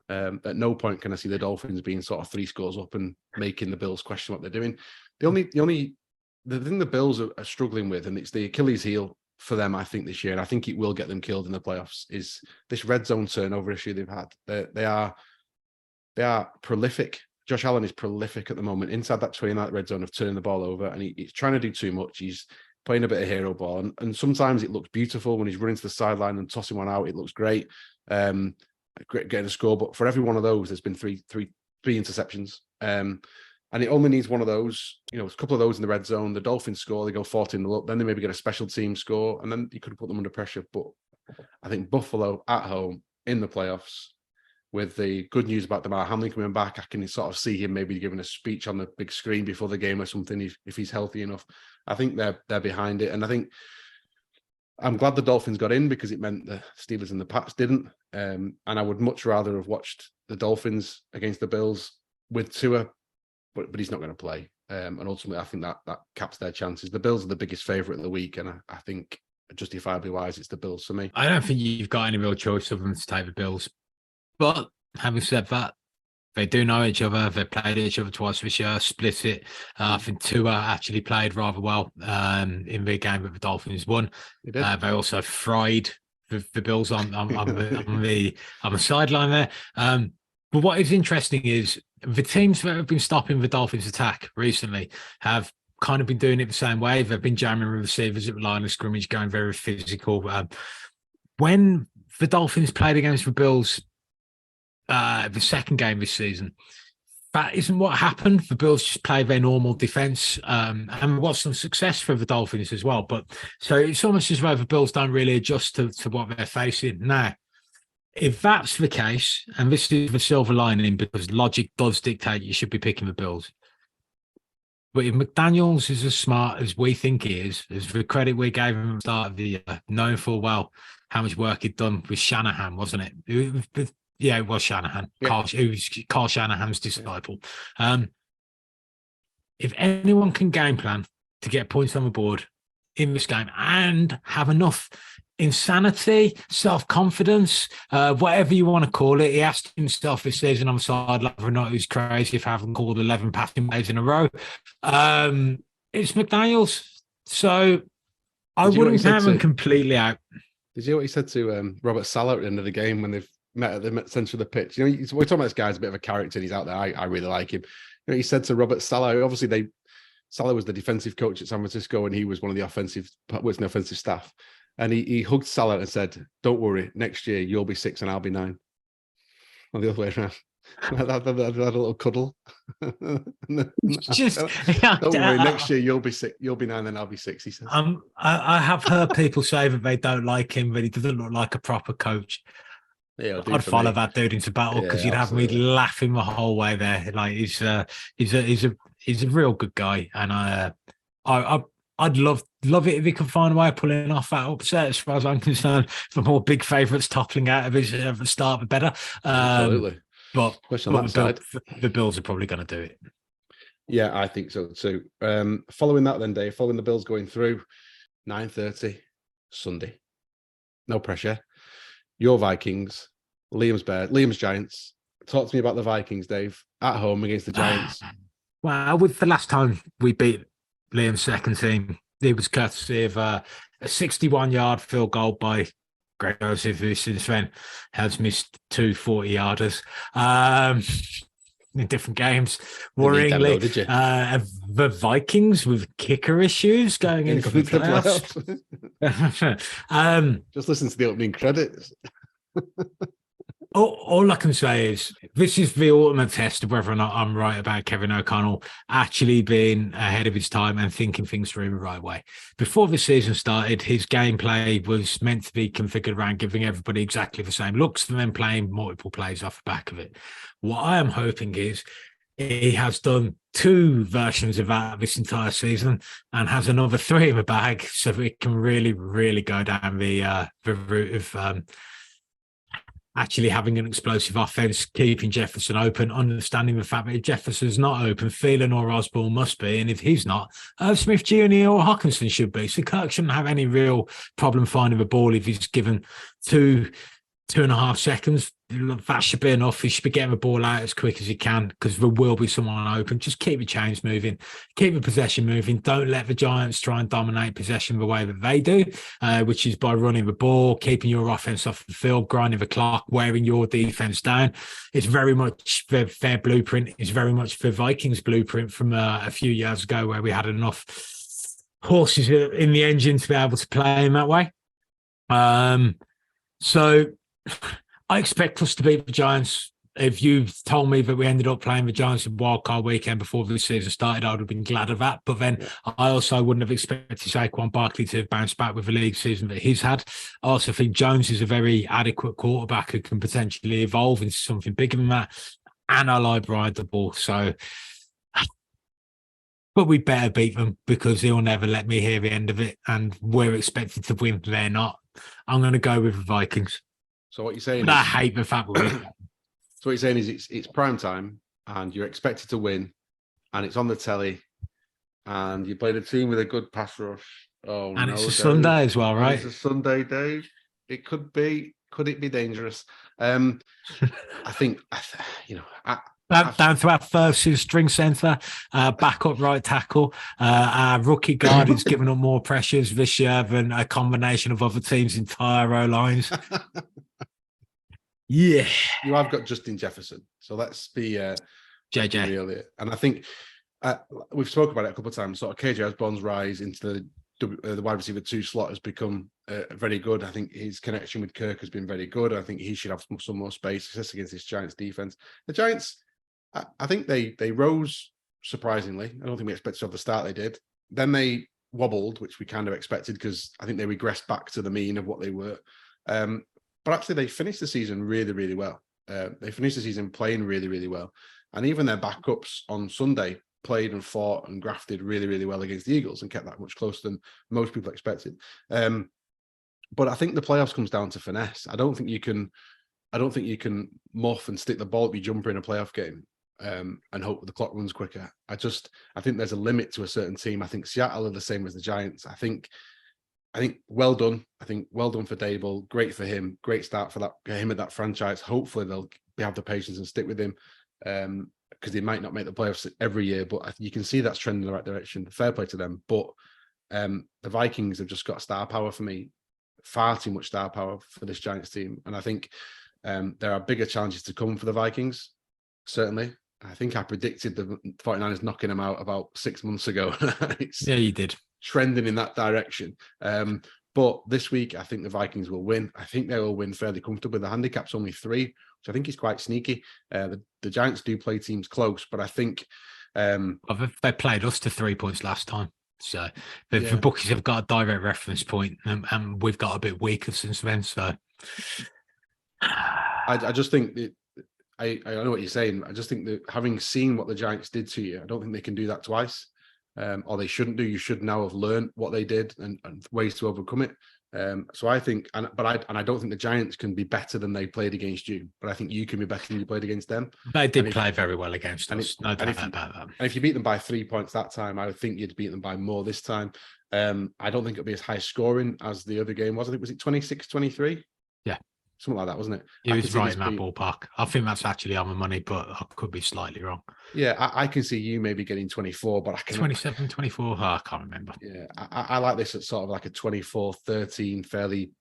Speaker 5: At no point can I see the Dolphins being sort of 3 scores up and making the Bills question what they're doing. The thing the Bills are struggling with, and it's the Achilles heel for them, I think, this year, and I think it will get them killed in the playoffs, is this red zone turnover issue they've had. They are prolific. Josh Allen is prolific at the moment inside that 29 red zone of turning the ball over, and he's trying to do too much. He's playing a bit of hero ball, and sometimes it looks beautiful when he's running to the sideline and tossing one out. It looks great, great getting a score. But for every one of those, there's been three interceptions, and it only needs one of those. A couple of those in the red zone. The Dolphins score, they go 14-0 up, then they maybe get a special team score, and then you could have put them under pressure. But I think Buffalo at home in the playoffs, with the good news about Damar Hamlin coming back, I can sort of see him maybe giving a speech on the big screen before the game or something if he's healthy enough. I think they're behind it, and I think I'm glad the Dolphins got in because it meant the Steelers and the Pats didn't. And I would much rather have watched the Dolphins against the Bills with Tua, but he's not going to play. And ultimately, I think that caps their chances. The Bills are the biggest favourite of the week, and I think justifiably wise, it's the Bills for me.
Speaker 6: I don't think you've got any real choice other than to take the Bills. But having said that, they do know each other. They played each other twice this year, split it. I think Tua actually played rather well in the game that the Dolphins won. They also fried the Bills on the sideline there. But what is interesting is the teams that have been stopping the Dolphins' attack recently have kind of been doing it the same way. They've been jamming receivers at the line of scrimmage, going very physical. When the Dolphins played against the Bills, the second game this season, that isn't what happened. The Bills just played their normal defense, and there was some success for the Dolphins as well. But so it's almost as though the Bills don't really adjust to what they're facing now. If that's the case, and this is the silver lining, because logic does dictate you should be picking the Bills. But if McDaniels is as smart as we think he is, as the credit we gave him at the start of the year, knowing full well how much work he'd done with Shanahan, wasn't it? Yeah, it was Shanahan.
Speaker 5: Yeah.
Speaker 6: It was Carl Shanahan's disciple. If anyone can game plan to get points on the board in this game and have enough insanity, self-confidence, whatever you want to call it, he asked himself this season on the sideline whether or not he's crazy if having called 11 passing plays in a row. It's McDaniels. So I wouldn't have him completely out.
Speaker 5: Did you hear what he said to Robert Saleh at the end of the game when they've met at the centre of the pitch? You know, we're talking about this guy's a bit of a character and he's out there. I really like him. You know, he said to Robert Saleh, obviously Saleh was the defensive coach at San Francisco and he was one of the offensive staff. And he hugged Saleh and said, "Don't worry, next year you'll be 6 and I'll be 9." Or the other way around. That a little cuddle. Don't worry, next year you'll be 6, you'll be 9, then I'll be 6. He says.
Speaker 6: I have heard people say that they don't like him, but he doesn't look like a proper coach.
Speaker 5: Yeah,
Speaker 6: I'd follow that dude into battle because you'd have me laughing the whole way there. Like he's a real good guy, and I'd love it if he could find a way of pulling off that upset. As far as I'm concerned, the more big favourites toppling out of his at the start, the better.
Speaker 5: Absolutely.
Speaker 6: But the Bills are probably going to do it.
Speaker 5: Yeah, I think so too. Following that, then, Dave, following the Bills going through, 9:30 Sunday, no pressure. Your Vikings, Liam's Giants. Talk to me about the Vikings, Dave, at home against the Giants.
Speaker 6: Well, with the last time we beat Liam's second team, it was courtesy of a 61-yard field goal by Greg Joseph, who since then has missed 2 40-yarders in different games. Worryingly, the Vikings with kicker issues going into the playoffs.
Speaker 5: Just listen to the opening credits.
Speaker 6: All I can say is this is the ultimate test of whether or not I'm right about Kevin O'Connell actually being ahead of his time and thinking things through the right way. Before the season started, his gameplay was meant to be configured around giving everybody exactly the same looks and then playing multiple plays off the back of it. What I am hoping is he has done 2 versions of that this entire season and has another 3 in the bag so that it can really, really go down the route of actually having an explosive offense, keeping Jefferson open, understanding the fact that if Jefferson's not open, Phelan or Osborne must be, and if he's not, Smith Jr. or Hawkinson should be. So Kirk shouldn't have any real problem finding the ball if he's given 2.5 seconds. That should be enough. He should be getting the ball out as quick as he can because there will be someone open. Just keep the chains moving, keep the possession moving. Don't let the Giants try and dominate possession the way that they do, which is by running the ball, keeping your offense off the field, grinding the clock, wearing your defense down. It's very much their blueprint. It's very much the Vikings blueprint from a few years ago where we had enough horses in the engine to be able to play in that way. So I expect us to beat the Giants. If you told me that we ended up playing the Giants in wildcard weekend before the season started, I would have been glad of that. But then I also wouldn't have expected Saquon Barkley to have bounced back with the league season that he's had. I also think Jones is a very adequate quarterback who can potentially evolve into something bigger than that. And I like Brian DeBall. So, but we better beat them because he'll never let me hear the end of it. And we're expected to win. They're not. I'm going to go with the Vikings.
Speaker 5: So what you're saying
Speaker 6: but I hate the fact that
Speaker 5: so what you're saying is it's prime time and you're expected to win and it's on the telly and you played a team with a good pass rush. Oh,
Speaker 6: and it's a Sunday as well, right?
Speaker 5: It's a Sunday, Dave. It could it be dangerous? I think, down to our first string centre, backup right tackle. Our rookie guard is giving up more pressures this year than a combination of other teams' entire O lines.
Speaker 6: Yeah.
Speaker 5: You have got Justin Jefferson. So let's be
Speaker 6: JJ.
Speaker 5: real here. And I think we've spoken about it a couple of times. Sort of KJ Osborne's rise into the wide receiver 2 slot has become very good. I think his connection with Kirk has been very good. I think he should have some more space against this Giants defense. The Giants, I think they rose surprisingly. I don't think we expected at the start they did. Then they wobbled, which we kind of expected because I think they regressed back to the mean of what they were. But actually, they finished the season really, really well. They finished the season playing really, really well. And even their backups on Sunday played and fought and grafted really, really well against the Eagles and kept that much closer than most people expected. But I think the playoffs comes down to finesse. I don't think you can muff and stick the ball up your jumper in a playoff game and hope the clock runs quicker. I think there's a limit to a certain team. I think Seattle are the same as the Giants. I think well done. I think well done for Dable. Great for him. Great start for him at that franchise. Hopefully they'll have the patience and stick with him because they might not make the playoffs every year, but you can see that's trending in the right direction. Fair play to them. But the Vikings have just got star power for me. Far too much star power for this Giants team. And I think there are bigger challenges to come for the Vikings, certainly. I think I predicted the 49ers knocking them out about 6 months ago.
Speaker 6: Yeah, you did.
Speaker 5: Trending in that direction. But this week, I think the Vikings will win. I think they will win fairly comfortably. The handicap's only 3, which I think is quite sneaky. The Giants do play teams close, but I think...
Speaker 6: they played us to 3 points last time. So the bookies have got a direct reference point, and we've got a bit weaker since then. So
Speaker 5: I just think that I know what you're saying. I just think that having seen what the Giants did to you, I don't think they can do that twice. Or they shouldn't do. You should now have learned what they did and ways to overcome it. So I think, I don't think the Giants can be better than they played against you, but I think you can be better than you played against them.
Speaker 6: They did play very well against us. No doubt about that.
Speaker 5: And if you beat them by 3 points that time, I would think you'd beat them by more this time. I don't think it'll be as high scoring as the other game was. I think was it 26-23?
Speaker 6: Yeah.
Speaker 5: Something like that, wasn't it?
Speaker 6: It was right in that ballpark. I think that's actually on the money, but I could be slightly wrong.
Speaker 5: Yeah, I can see you maybe getting 24, but I can
Speaker 6: 27, 24. I can't remember.
Speaker 5: Yeah, I like this at sort of like a 24-13, fairly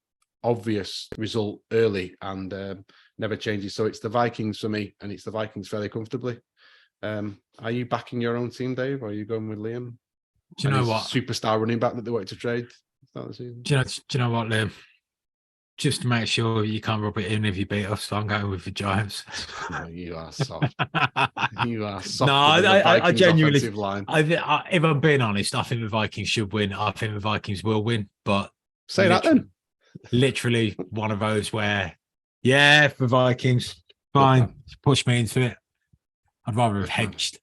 Speaker 5: obvious result early and never changes. So it's the Vikings for me, and it's the Vikings fairly comfortably. Are you backing your own team, Dave, or are you going with Liam?
Speaker 6: Do you know what?
Speaker 5: Superstar running back that they wanted to trade start the season?
Speaker 6: Do you know what, Liam? Just to make sure you can't rub it in if you beat us, so I'm going with the Giants.
Speaker 5: No, you are soft. You are soft.
Speaker 6: No, I genuinely. If I'm being honest, I think the Vikings should win. I think the Vikings will win. But
Speaker 5: say that then.
Speaker 6: Literally one of those where, yeah, for Vikings, fine, push me into it. I'd rather have hedged.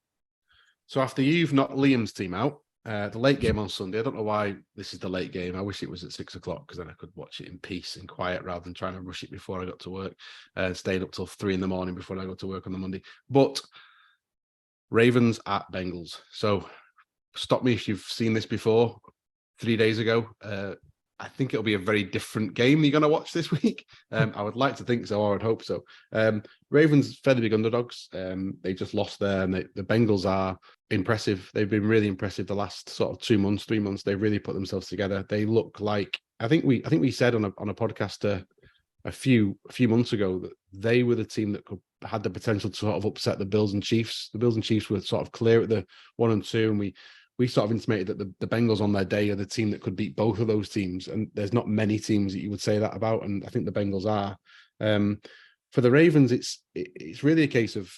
Speaker 5: So after you've knocked Liam's team out, the late game on Sunday, I don't know why this is the late game. I wish it was at 6 o'clock because then I could watch it in peace and quiet rather than trying to rush it before I got to work and staying up till 3 a.m. before I got to work on the Monday. But Ravens at Bengals. So stop me if you've seen this before. 3 days ago, I think it'll be a very different game you're going to watch this week. I would like to think so, or I'd hope so. Ravens, fairly big underdogs. They just lost there, and the Bengals are impressive. They've been really impressive the last sort of 2 months, 3 months. They've really put themselves together. They look like, I think we said on a podcast a few months ago that they were the team that had the potential to sort of upset the Bills and Chiefs. The Bills and Chiefs were sort of clear at the 1 and 2, and we sort of intimated that the Bengals on their day are the team that could beat both of those teams. And there's not many teams that you would say that about. And I think the Bengals are. For the Ravens, it's really a case of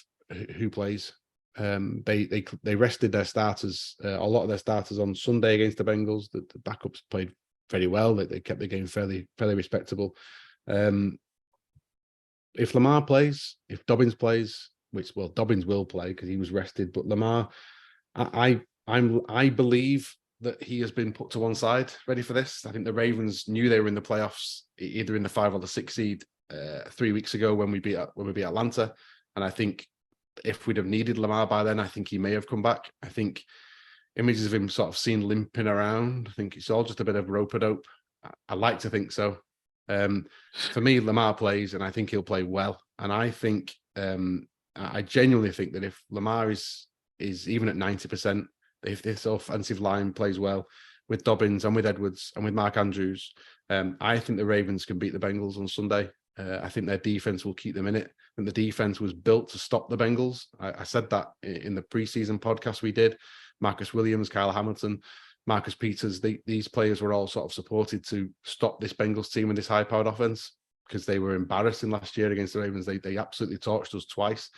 Speaker 5: who plays. They rested their starters, a lot of their starters on Sunday against the Bengals. The backups played very well. They kept the game fairly respectable. If Lamar plays, if Dobbins plays, Dobbins will play because he was rested, but Lamar, I believe that he has been put to one side, ready for this. I think the Ravens knew they were in the playoffs, either in the 5 or the 6 seed 3 weeks ago when we beat Atlanta. And I think if we'd have needed Lamar by then, I think he may have come back. I think images of him sort of seen limping around, I think it's all just a bit of rope-a-dope. I like to think so. For me, Lamar plays, and I think he'll play well. And I think, I genuinely think that if Lamar is even at 90%, if this offensive line plays well with Dobbins and with Edwards and with Mark Andrews, I think the Ravens can beat the Bengals on Sunday. I think their defense will keep them in it. And the defense was built to stop the Bengals. I said that in the preseason podcast we did. Marcus Williams, Kyle Hamilton, Marcus Peters, these players were all sort of supported to stop this Bengals team and this high-powered offense because they were embarrassing last year against the Ravens. They absolutely torched us twice.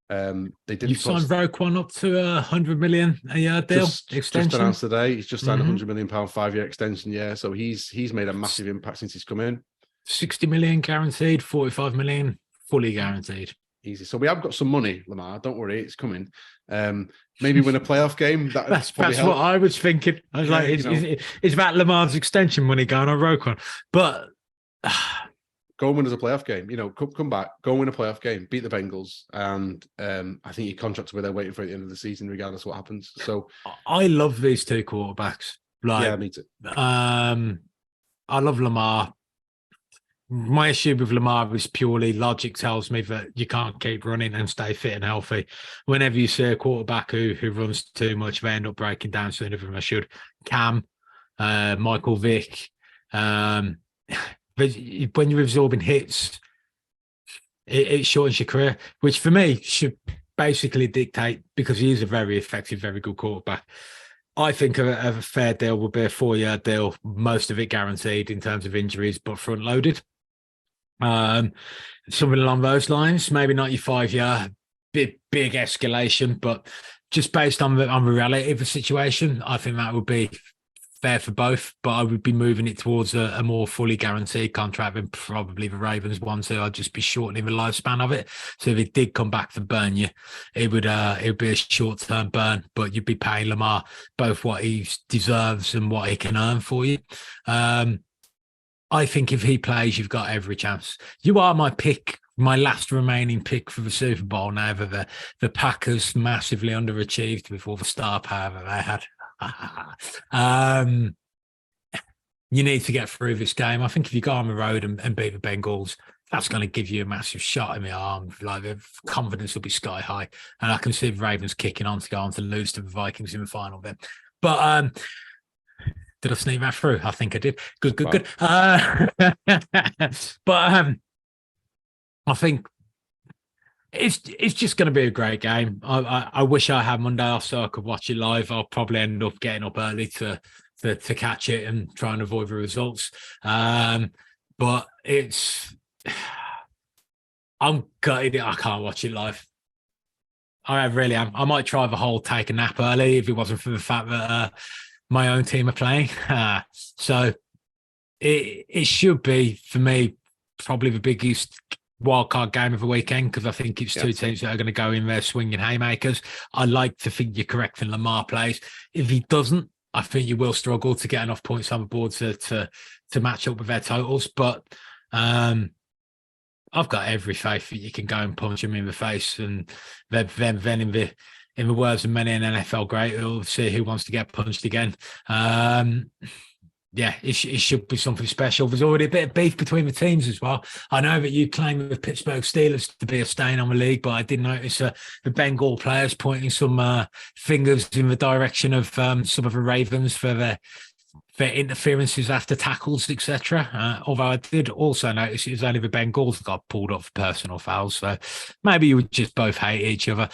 Speaker 5: They didn't.
Speaker 6: You signed Roquan up to $100 million a year deal extension.
Speaker 5: Just announced today. He's just signed a £100 million 5-year extension. Yeah, so he's made a massive impact since he's come in.
Speaker 6: 60 million guaranteed, 45 million fully guaranteed.
Speaker 5: Easy. So we have got some money, Lamar. Don't worry, it's coming. Maybe win a playoff game.
Speaker 6: That's what I was thinking. I was it's about Lamar's extension money going on Roquan. But
Speaker 5: go and win as a playoff game. Come back, go and win a playoff game, beat the Bengals, and I think your contracts will be there waiting for at the end of the season, regardless of what happens. So
Speaker 6: I love these two quarterbacks.
Speaker 5: Yeah, me too.
Speaker 6: I love Lamar. My issue with Lamar is purely logic tells me that you can't keep running and stay fit and healthy. Whenever you see a quarterback who runs too much, they end up breaking down sooner than they should. Cam, Michael Vick, when you're absorbing hits, it shortens your career, which for me should basically dictate, because he is a very effective, very good quarterback. I think a fair deal would be a 4-year deal, most of it guaranteed in terms of injuries, but front-loaded. Something along those lines, maybe not your 5-year, big escalation, but just based on the reality of the situation, I think that would be fair for both. But I would be moving it towards a more fully guaranteed contract than probably the Ravens want to. I'd just be shortening the lifespan of it. So if it did come back to burn you, it would be a short-term burn, but you'd be paying Lamar both what he deserves and what he can earn for you. I think if he plays, you've got every chance. You are my pick, my last remaining pick for the Super Bowl now that the Packers massively underachieved with all the star power that they had. You need to get through this game. I think if you go on the road and beat the Bengals, that's going to give you a massive shot in the arm. Like, the confidence will be sky high. And I can see the Ravens kicking on to go on to lose to the Vikings in the final bit. But did I sneak that through? I think I did. Good. But I think it's just going to be a great game. I wish I had Monday off so I could watch it live. I'll probably end up getting up early to catch it and try and avoid the results. But I'm gutted I can't watch it live. I really am. I might try the whole take a nap early if it wasn't for the fact that my own team are playing. So it should be, for me, probably the biggest wildcard game of the weekend, because I think it's two teams that are going to go in there swinging haymakers. I like to think you're correct when Lamar plays. If he doesn't, I think you will struggle to get enough points on the board to match up with their totals. But I've got every faith that you can go and punch him in the face, and then in the words of many an NFL great, we'll see who wants to get punched again. It should be something special. There's already a bit of beef between the teams as well. I know that you claim the Pittsburgh Steelers to be a stain on the league, but I did notice the Bengal players pointing some fingers in the direction of some of the Ravens for their interferences after tackles, etc. Although I did also notice it was only the Bengals that got pulled up for personal fouls. So maybe you would just both hate each other.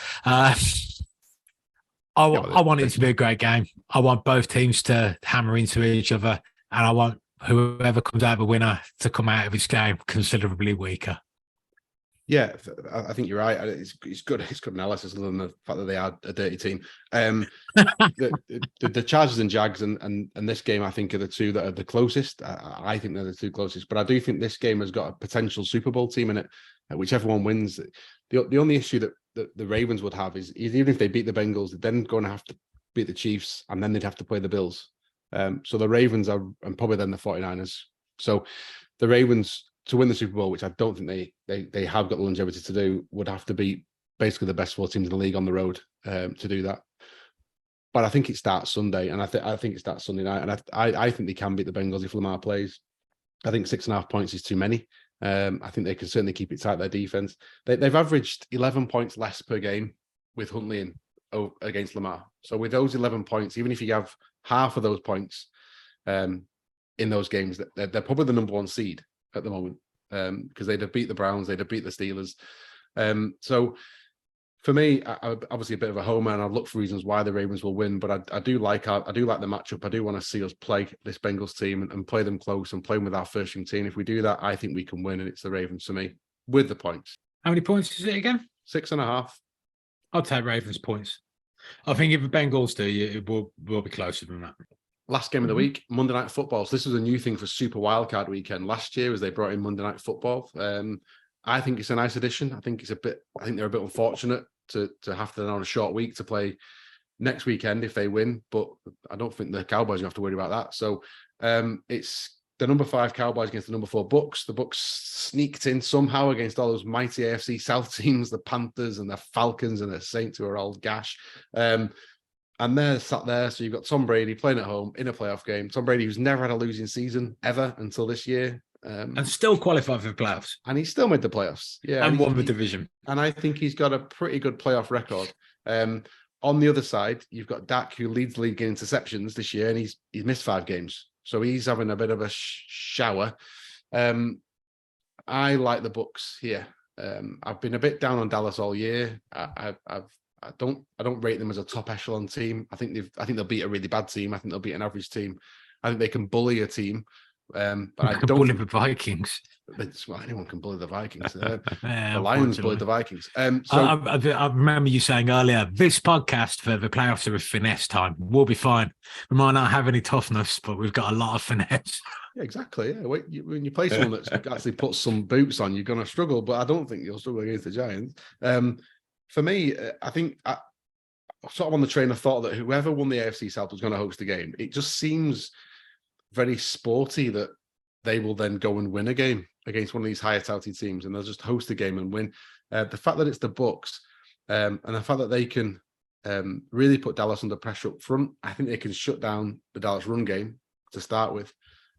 Speaker 6: I want it to be a great game. I want both teams to hammer into each other, and I want whoever comes out the winner to come out of this game considerably weaker.
Speaker 5: Yeah, I think you're right. It's good. It's good analysis, other than the fact that they are a dirty team. The Chargers and Jags and this game, I think, are the two that are the closest. I think they're the two closest. But I do think this game has got a potential Super Bowl team in it, whichever one wins. The only issue that the Ravens would have is even if they beat the Bengals, they're then going to have to beat the Chiefs, and then they'd have to play the Bills. So the Ravens are, and probably then the 49ers. So the Ravens, to win the Super Bowl, which I don't think they have got the longevity to do, would have to beat basically the best 4 teams in the league on the road to do that. But I think it starts Sunday, and I think it starts Sunday night, and I think they can beat the Bengals if Lamar plays. I think 6.5 points is too many. I think they can certainly keep it tight, their defense. They've averaged 11 points less per game with Huntley in against Lamar. So with those 11 points, even if you have half of those points in those games, they're probably the number 1 seed at the moment. because they'd have beat the Browns, they'd have beat the Steelers. So for me, I'm obviously a bit of a homer, and I'll look for reasons why the Ravens will win. But I do like the matchup. I do want to see us play this Bengals team and play them close and play them with our first team. If we do that, I think we can win, and it's the Ravens for me with the points.
Speaker 6: How many points is it again?
Speaker 5: 6.5.
Speaker 6: I'll take Ravens points. I think if the Bengals do, it will be closer than that.
Speaker 5: Last game of the week, Monday Night Football. So this was a new thing for Super Wildcard Weekend last year, as they brought in Monday Night Football. I think it's a nice addition. I think they're a bit unfortunate to have to on a short week to play next weekend if they win, but I don't think the Cowboys have to worry about that. So it's the number 5 Cowboys against the number 4 Bucks. The Bucks sneaked in somehow against all those mighty AFC South teams, the Panthers and the Falcons and the Saints, who are all gash. And they're sat there. So you've got Tom Brady playing at home in a playoff game. Tom Brady, who's never had a losing season ever until this year.
Speaker 6: And still qualified for the playoffs.
Speaker 5: And he's still made the playoffs. Yeah.
Speaker 6: And won the division.
Speaker 5: And I think he's got a pretty good playoff record. On the other side, you've got Dak, who leads the league in interceptions this year, and he's missed 5 games. So he's having a bit of a shower. I like the Bucks here. I've been a bit down on Dallas all year. I don't rate them as a top echelon team. I think they'll beat a really bad team. I think they'll beat an average team. I think they can bully a team. But I don't
Speaker 6: bully the Vikings.
Speaker 5: Well, anyone can bully the Vikings.
Speaker 6: Yeah,
Speaker 5: the Lions bullied the Vikings.
Speaker 6: I remember you saying earlier, this podcast for the playoffs are a finesse time. We'll be fine. We might not have any toughness, but we've got a lot of finesse.
Speaker 5: Yeah, exactly. Yeah. When you play someone that's actually put some boots on, you're going to struggle. But I don't think you'll struggle against the Giants. For me, I think sort of on the train of thought that whoever won the AFC South was going to host the game. It just seems very sporty that they will then go and win a game against one of these higher touted teams, and they'll just host a game and win. The fact that it's the Bucks, and the fact that they can really put Dallas under pressure up front, I think they can shut down the Dallas run game to start with.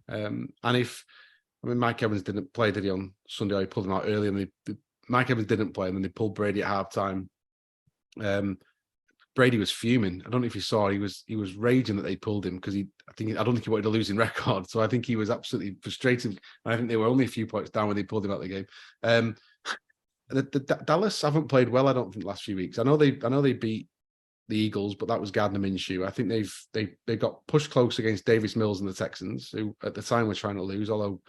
Speaker 5: And Mike Evans didn't play, did he, on Sunday? He pulled him out early, and Mike Evans didn't play, and then they pulled Brady at halftime. Brady was fuming. I don't know if you saw, he was raging that they pulled him because I don't think he wanted a losing record. So I think he was absolutely frustrated. I think they were only a few points down when they pulled him out of the game. The Dallas haven't played well, I don't think, the last few weeks. I know they beat the Eagles, but that was Gardner Minshew. I think they got pushed close against Davis Mills and the Texans, who at the time were trying to lose, although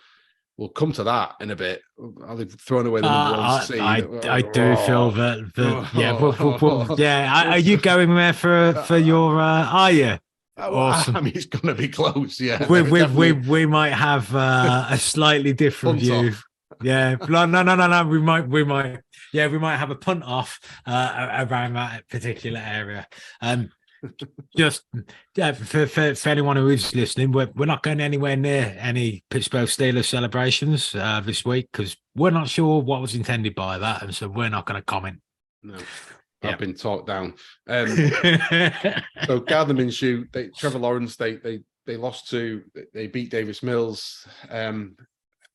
Speaker 5: we'll come to that in a bit. They've thrown away the number 1 seed.
Speaker 6: I do feel that yeah. Are you going there for your? Are you? Awesome.
Speaker 5: I mean, it's going to be close. Yeah,
Speaker 6: we might have a slightly different view.
Speaker 5: Off.
Speaker 6: Yeah, no. We might. Yeah, we might have a punt off around that particular area. Just for anyone who is listening, we're not going anywhere near any Pittsburgh Steelers celebrations this week because we're not sure what was intended by that, and so we're not going to comment.
Speaker 5: No, I've been talked down. So Gardner Minshew, Trevor Lawrence, they lost to, they beat Davis Mills. I'm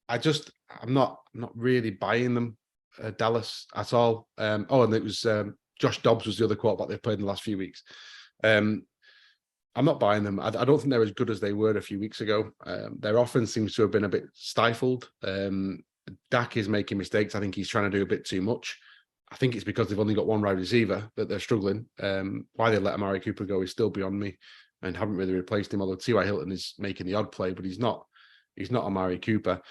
Speaker 5: not really buying them, Dallas, at all. And it was Josh Dobbs was the other quarterback they've played in the last few weeks. I'm not buying them. I don't think they're as good as they were a few weeks ago. Their offense seems to have been a bit stifled. Dak is making mistakes. I think he's trying to do a bit too much. I think it's because they've only got one wide receiver that they're struggling. Why they let Amari Cooper go is still beyond me, and haven't really replaced him. Although T.Y. Hilton is making the odd play, but he's not Amari Cooper.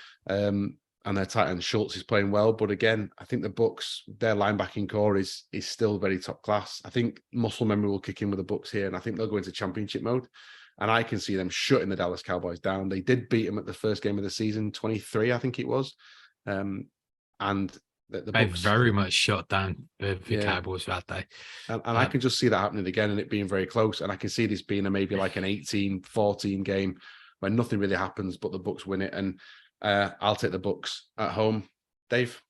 Speaker 5: And their tight end Schultz is playing well. But again, I think the Bucks, their linebacking core is still very top class. I think muscle memory will kick in with the Bucks here, and I think they'll go into championship mode. And I can see them shutting the Dallas Cowboys down. They did beat them at the first game of the season, 23, I think it was. And the
Speaker 6: they
Speaker 5: Bucks
Speaker 6: very much shut down the Cowboys that day.
Speaker 5: And I can just see that happening again and it being very close. And I can see this being maybe like an 18-14 game where nothing really happens, but the Bucks win it. And I'll take the Bucks at home. Dave?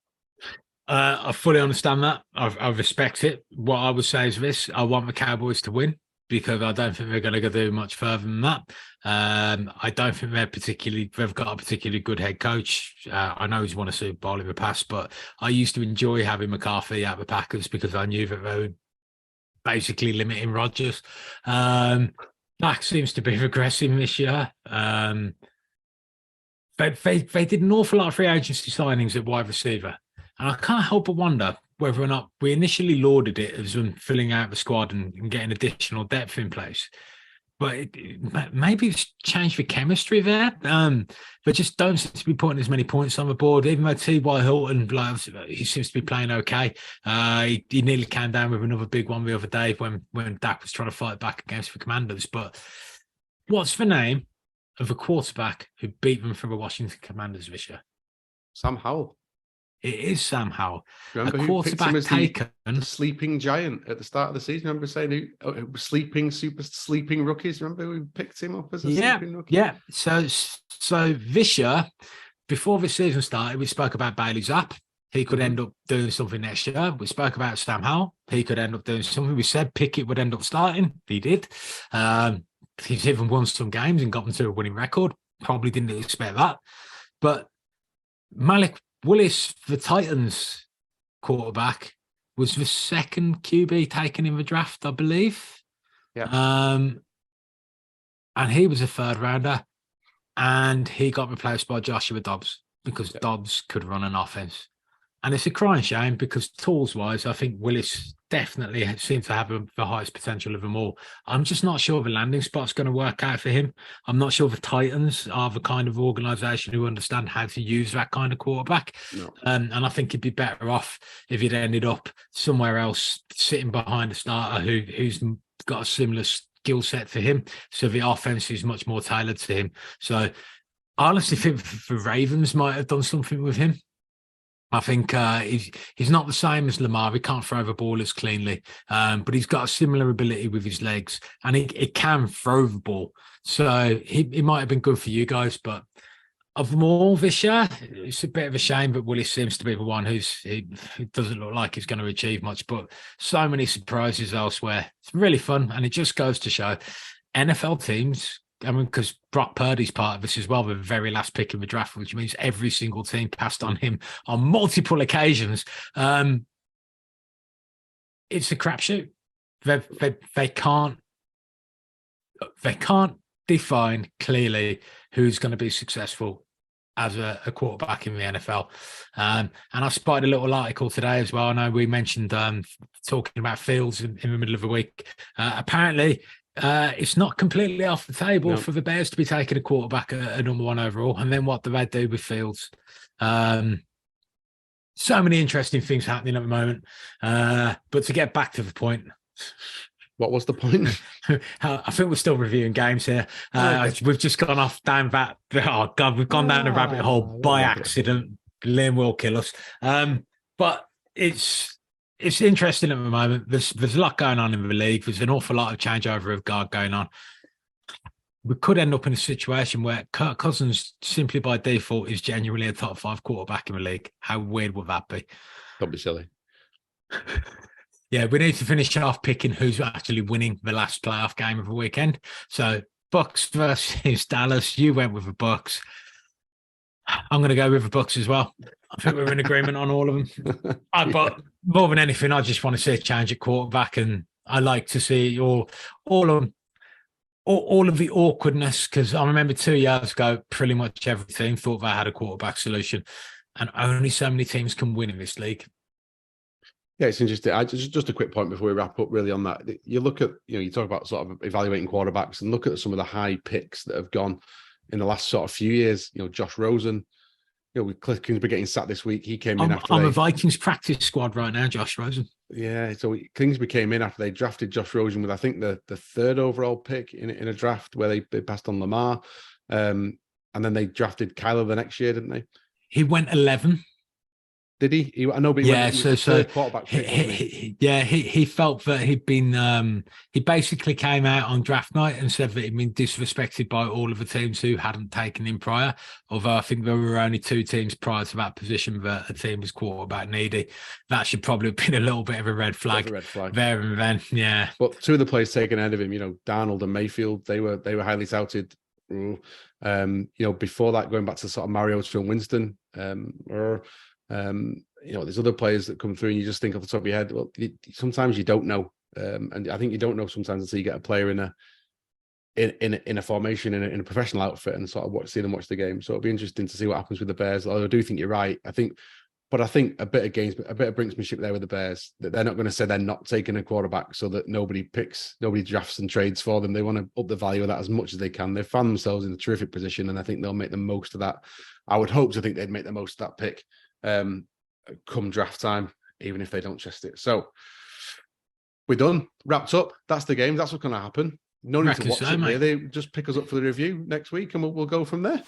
Speaker 6: I fully understand that. I respect it. What I would say is this: I want the Cowboys to win because I don't think they're going to do much further than that. I don't think they've got a particularly good head coach. I know he's won a Super Bowl in the past, but I used to enjoy having McCarthy at the Packers because I knew that they were basically limiting Rodgers. Dak seems to be regressing this year. they did an awful lot of free agency signings at wide receiver. And I can't help but wonder whether or not we initially lauded it as filling out the squad and getting additional depth in place. But maybe it's changed the chemistry there. They just don't seem to be putting as many points on the board, even though T.Y. Hilton, he seems to be playing okay. He nearly came down with another big one the other day when Dak was trying to fight back against the Commanders. But what's the name of a quarterback who beat them for the Washington Commanders this year?
Speaker 5: Sam Howell.
Speaker 6: It is Sam Howell.
Speaker 5: Remember
Speaker 6: a quarterback taken
Speaker 5: the sleeping giant at the start of the season. Remember saying sleeping rookies. Remember we picked him up as a sleeping rookie.
Speaker 6: Yeah. So this year, before the season started, we spoke about Bailey Zapp. He could end up doing something next year. We spoke about Sam Howell. He could end up doing something. We said Pickett would end up starting. He did. He's even won some games and got them to a winning record. Probably didn't expect that. But Malik Willis, the Titans quarterback, was the second QB taken in the draft, I believe.
Speaker 5: Yeah.
Speaker 6: And he was a third rounder, and he got replaced by Joshua Dobbs because Dobbs could run an offense. And it's a crying shame because tools-wise, I think Willis definitely seems to have the highest potential of them all. I'm just not sure the landing spot's going to work out for him. I'm not sure the Titans are the kind of organisation who understand how to use that kind of quarterback.
Speaker 5: No.
Speaker 6: And I think he'd be better off if he'd ended up somewhere else, sitting behind a starter who's got a similar skill set to him. So the offense is much more tailored to him. So I honestly think the Ravens might have done something with him. I think he's not the same as Lamar. He can't throw the ball as cleanly, but he's got a similar ability with his legs, and he can throw the ball. So he might have been good for you guys, but of them all this year, it's a bit of a shame. But Willis seems to be the one who doesn't look like he's going to achieve much. But so many surprises elsewhere. It's really fun, and it just goes to show NFL teams. I mean, because Brock Purdy's part of this as well, the very last pick in the draft, which means every single team passed on him on multiple occasions. It's a crapshoot. They can't define clearly who's going to be successful as a quarterback in the NFL. And I spotted a little article today as well. I know we mentioned talking about Fields in the middle of the week. Apparently, it's not completely off the table for the Bears to be taking a quarterback at number one overall. And then what do they do with Fields? So many interesting things happening at the moment. But to get back to the point.
Speaker 5: What was the point?
Speaker 6: I think we're still reviewing games here. We've just gone off down that. Oh, God, we've gone down a rabbit hole by accident. Liam will kill us. But it's interesting at the moment. There's a lot going on in the league. There's an awful lot of changeover of guard going on. We could end up in a situation where Kirk Cousins, simply by default, is genuinely a top 5 quarterback in the league. How weird would that be?
Speaker 5: Don't be silly.
Speaker 6: Yeah, we need to finish off picking who's actually winning the last playoff game of the weekend. So Bucks versus Dallas. You went with the Bucks. I'm going to go with the Bucks as well. I think we're in agreement on all of them. But more than anything, I just want to see a change at quarterback, and I like to see all of the awkwardness, because I remember 2 years ago, pretty much every team thought they had a quarterback solution, and only so many teams can win in this league.
Speaker 5: Yeah, it's interesting. Just a quick point before we wrap up really on that. You look at, you talk about sort of evaluating quarterbacks and look at some of the high picks that have gone in the last sort of few years. Josh Rosen, with Cliff Kingsbury getting sacked this week, he came in after...
Speaker 6: I'm a Vikings practice squad right now, Josh Rosen.
Speaker 5: Yeah, so Kingsbury came in after they drafted Josh Rosen with, I think, the 3rd overall pick in a draft where they passed on Lamar. And then they drafted Kyler the next year, didn't they?
Speaker 6: He went 11.
Speaker 5: Did he? I know, but he quarterback pick,
Speaker 6: he felt that he'd been. He basically came out on draft night and said that he'd been disrespected by all of the teams who hadn't taken him prior. Although I think there were only 2 teams prior to that position that a team was quarterback needy. That should probably have been a little bit of a red flag. There and then, yeah.
Speaker 5: But 2 of the players taken ahead of him, Darnold and Mayfield, they were highly touted. Before that, going back to sort of Mariota and Winston, there's other players that come through and you just think off the top of your head, well, sometimes you don't know. And I think you don't know sometimes until you get a player in in a formation in a professional outfit and sort of see them watch the game. So it'll be interesting to see what happens with the Bears. Although I do think you're right. I think a bit of brinksmanship there with the Bears, that they're not going to say they're not taking a quarterback so that nobody drafts and trades for them. They want to up the value of that as much as they can. They've found themselves in a terrific position, and I think they'll make the most of that. I would hope to think they'd make the most of that pick come draft time, even if they don't chest it. So we're done, wrapped up. That's the game. That's what's going to happen. No need to watch it really. Just pick us up for the review next week, and we'll go from there.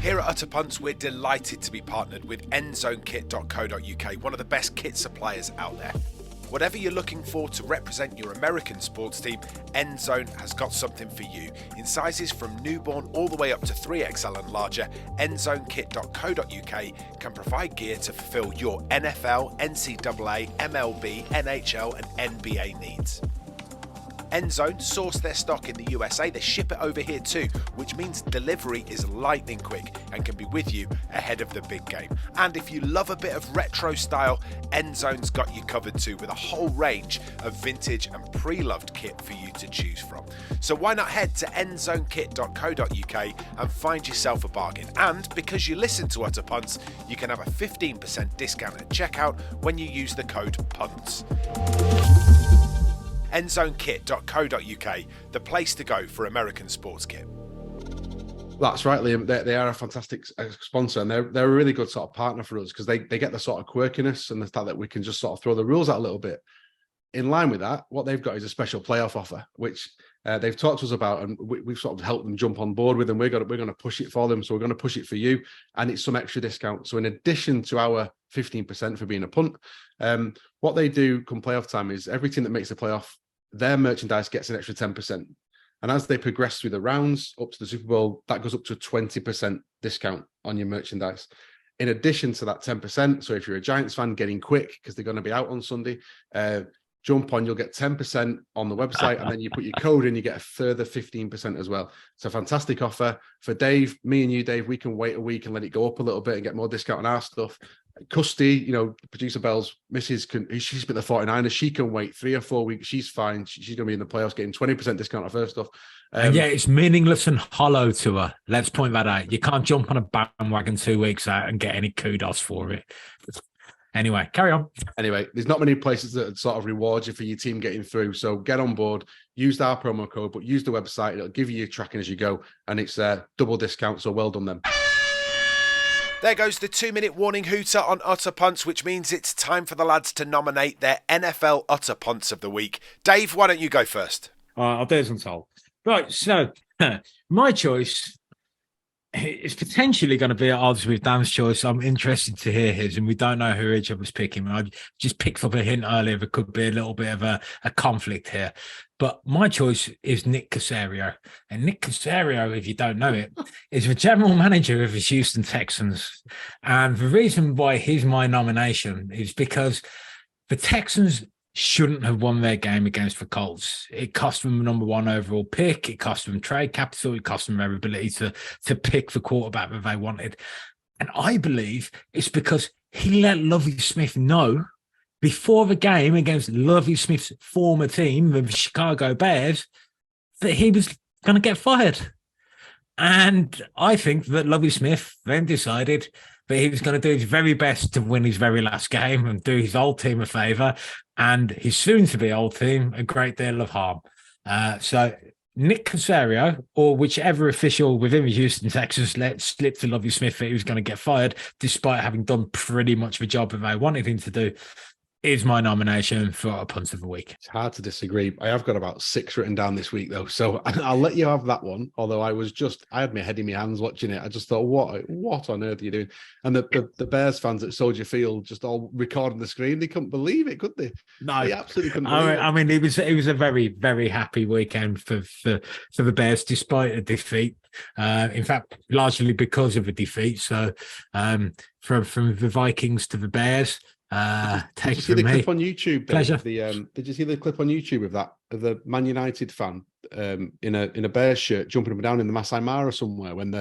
Speaker 3: Here at Utter Punts, we're delighted to be partnered with endzonekit.co.uk, one of the best kit suppliers out there. Whatever you're looking for to represent your American sports team, Endzone has got something for you. In sizes from newborn all the way up to 3XL and larger, endzonekit.co.uk can provide gear to fulfill your NFL, NCAA, MLB, NHL and NBA needs. Endzone source their stock in the USA, they ship it over here too, which means delivery is lightning quick and can be with you ahead of the big game. And if you love a bit of retro style, Endzone's got you covered too, with a whole range of vintage and pre-loved kit for you to choose from. So why not head to endzonekit.co.uk and find yourself a bargain. And because you listen to Utter Punts, you can have a 15% discount at checkout when you use the code PUNTS. endzonekit.co.uk, the place to go for American sports kit.
Speaker 5: That's right, Liam. They are a fantastic sponsor, and they're a really good sort of partner for us, because they get the sort of quirkiness and the fact that we can just sort of throw the rules out a little bit. In line with that, what they've got is a special playoff offer, which they've talked to us about, and we've sort of helped them jump on board with, and we're going to push it for them. So we're going to push it for you, and it's some extra discount. So in addition to our 15% for being a punt, what they do come playoff time is every team that makes the playoff, their merchandise gets an extra 10%. And as they progress through the rounds up to the Super Bowl, that goes up to a 20% discount on your merchandise. In addition to that 10%, so if you're a Giants fan, get in quick because they're going to be out on Sunday, jump on, you'll get 10% on the website, and then you put your code in, you get a further 15% as well. It's a fantastic offer. For Dave, me and you, Dave, we can wait a week and let it go up a little bit and get more discount on our stuff. Custy, producer Bell's missus, she's been the 49ers. She can wait 3 or 4 weeks. She's fine. She's going to be in the playoffs getting 20% discount off her stuff.
Speaker 6: And yeah, it's meaningless and hollow to her. Let's point that out. You can't jump on a bandwagon 2 weeks out and get any kudos for it. Anyway, carry on.
Speaker 5: Anyway, there's not many places that sort of reward you for your team getting through. So get on board, use our promo code, but use the website. It'll give you your tracking as you go, and it's a double discount. So well done them.
Speaker 3: There goes the 2-minute warning hooter on Utter Punts, which means it's time for the lads to nominate their NFL Utter Punts of the week. Dave, why don't you go first?
Speaker 6: I'll do as I'm told. Right, so my choice is potentially going to be at odds with Dan's choice. I'm interested to hear his, and we don't know who each of us picking. I just picked up a hint earlier. There could be a little bit of a conflict here. But my choice is Nick Caserio. And Nick Caserio, if you don't know it, is the general manager of the Houston Texans. And the reason why he's my nomination is because the Texans shouldn't have won their game against the Colts. It cost them the number 1 overall pick. It cost them trade capital. It cost them their ability to pick the quarterback that they wanted. And I believe it's because he let Lovie Smith know before the game against Lovie Smith's former team, the Chicago Bears, that he was going to get fired. And I think that Lovie Smith then decided that he was going to do his very best to win his very last game and do his old team a favour and his soon-to-be old team a great deal of harm. So Nick Caserio, or whichever official within the Houston Texans, let slip to Lovie Smith that he was going to get fired, despite having done pretty much the job that they wanted him to do, is my nomination for a punt of the week.
Speaker 5: It's hard to disagree. I have got about 6 written down this week, though, so I'll let you have that one. Although I had my head in my hands watching it. I just thought, what on earth are you doing? And the Bears fans at Soldier Field just all recording the screen. They couldn't believe it, could they?
Speaker 6: No,
Speaker 5: they absolutely couldn't believe it.
Speaker 6: I mean, it was a very, very happy weekend for the Bears, despite a defeat. In fact, largely because of a defeat. So from the Vikings to the Bears.
Speaker 5: Did you see the clip on YouTube?
Speaker 6: Pleasure.
Speaker 5: Did you see the clip on YouTube of the Man United fan in a Bears shirt jumping up and down in the Masai Mara somewhere when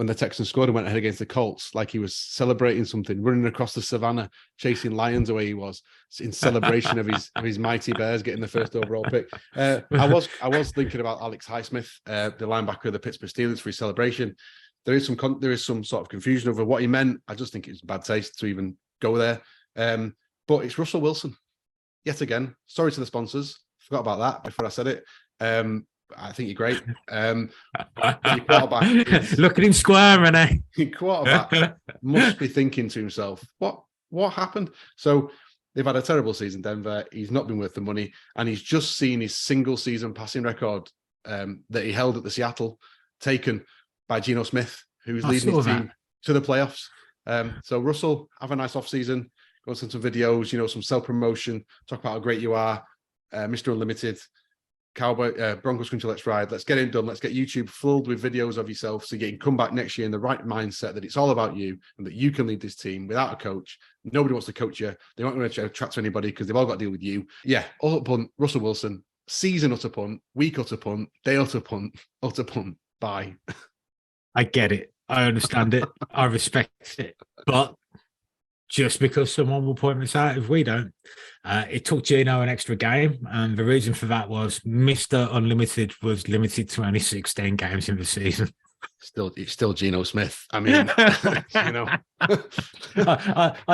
Speaker 5: when the Texans scored and went ahead against the Colts, like he was celebrating something, running across the savannah, chasing lions away. He was in celebration of his mighty Bears getting the first overall pick. I was thinking about Alex Highsmith, the linebacker of the Pittsburgh Steelers, for his celebration. There is some sort of confusion over what he meant. I just think it's bad taste to even go there. But it's Russell Wilson yet again. Sorry to the sponsors, forgot about that before I said it. I think you're great. Your quarterback
Speaker 6: look at him squirming, eh?
Speaker 5: Your quarterback must be thinking to himself, what happened? So they've had a terrible season, Denver. He's not been worth the money, and he's just seen his single season passing record that he held at the Seattle taken by Geno Smith, who's leading his team to the playoffs. So Russell, have a nice off season. Go send some videos, some self-promotion, talk about how great you are, Mr. Unlimited. Cowboy Broncos Country, let's ride. Let's get it done. Let's get YouTube filled with videos of yourself so you can come back next year in the right mindset that it's all about you and that you can lead this team without a coach. Nobody wants to coach you. They aren't going to attract to anybody because they've all got to deal with you. Yeah, utter punt, Russell Wilson. Season utter punt, week utter punt, day utter punt, bye.
Speaker 6: I get it. I understand it. I respect it. But just because someone will point this out if we don't. It took Geno an extra game, and the reason for that was Mr. Unlimited was limited to only 16 games in the season.
Speaker 5: It's still Geno Smith. I mean,
Speaker 6: I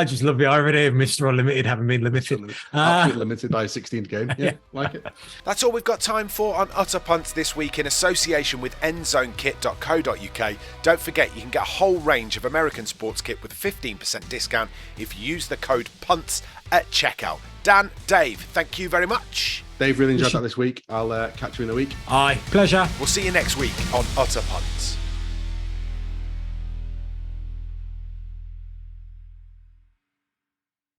Speaker 6: just love the irony of Mr. Unlimited having been limited.
Speaker 5: Limited by a 16th game. Yeah, like it.
Speaker 3: That's all we've got time for on Utter Punts this week in association with endzonekit.co.uk. Don't forget, you can get a whole range of American sports kit with a 15% discount if you use the code PUNTS at checkout. Dan, Dave, thank you very much.
Speaker 5: Dave, really enjoyed that this week. I'll catch you in a week.
Speaker 6: Aye, pleasure.
Speaker 3: We'll see you next week on Utter Punts.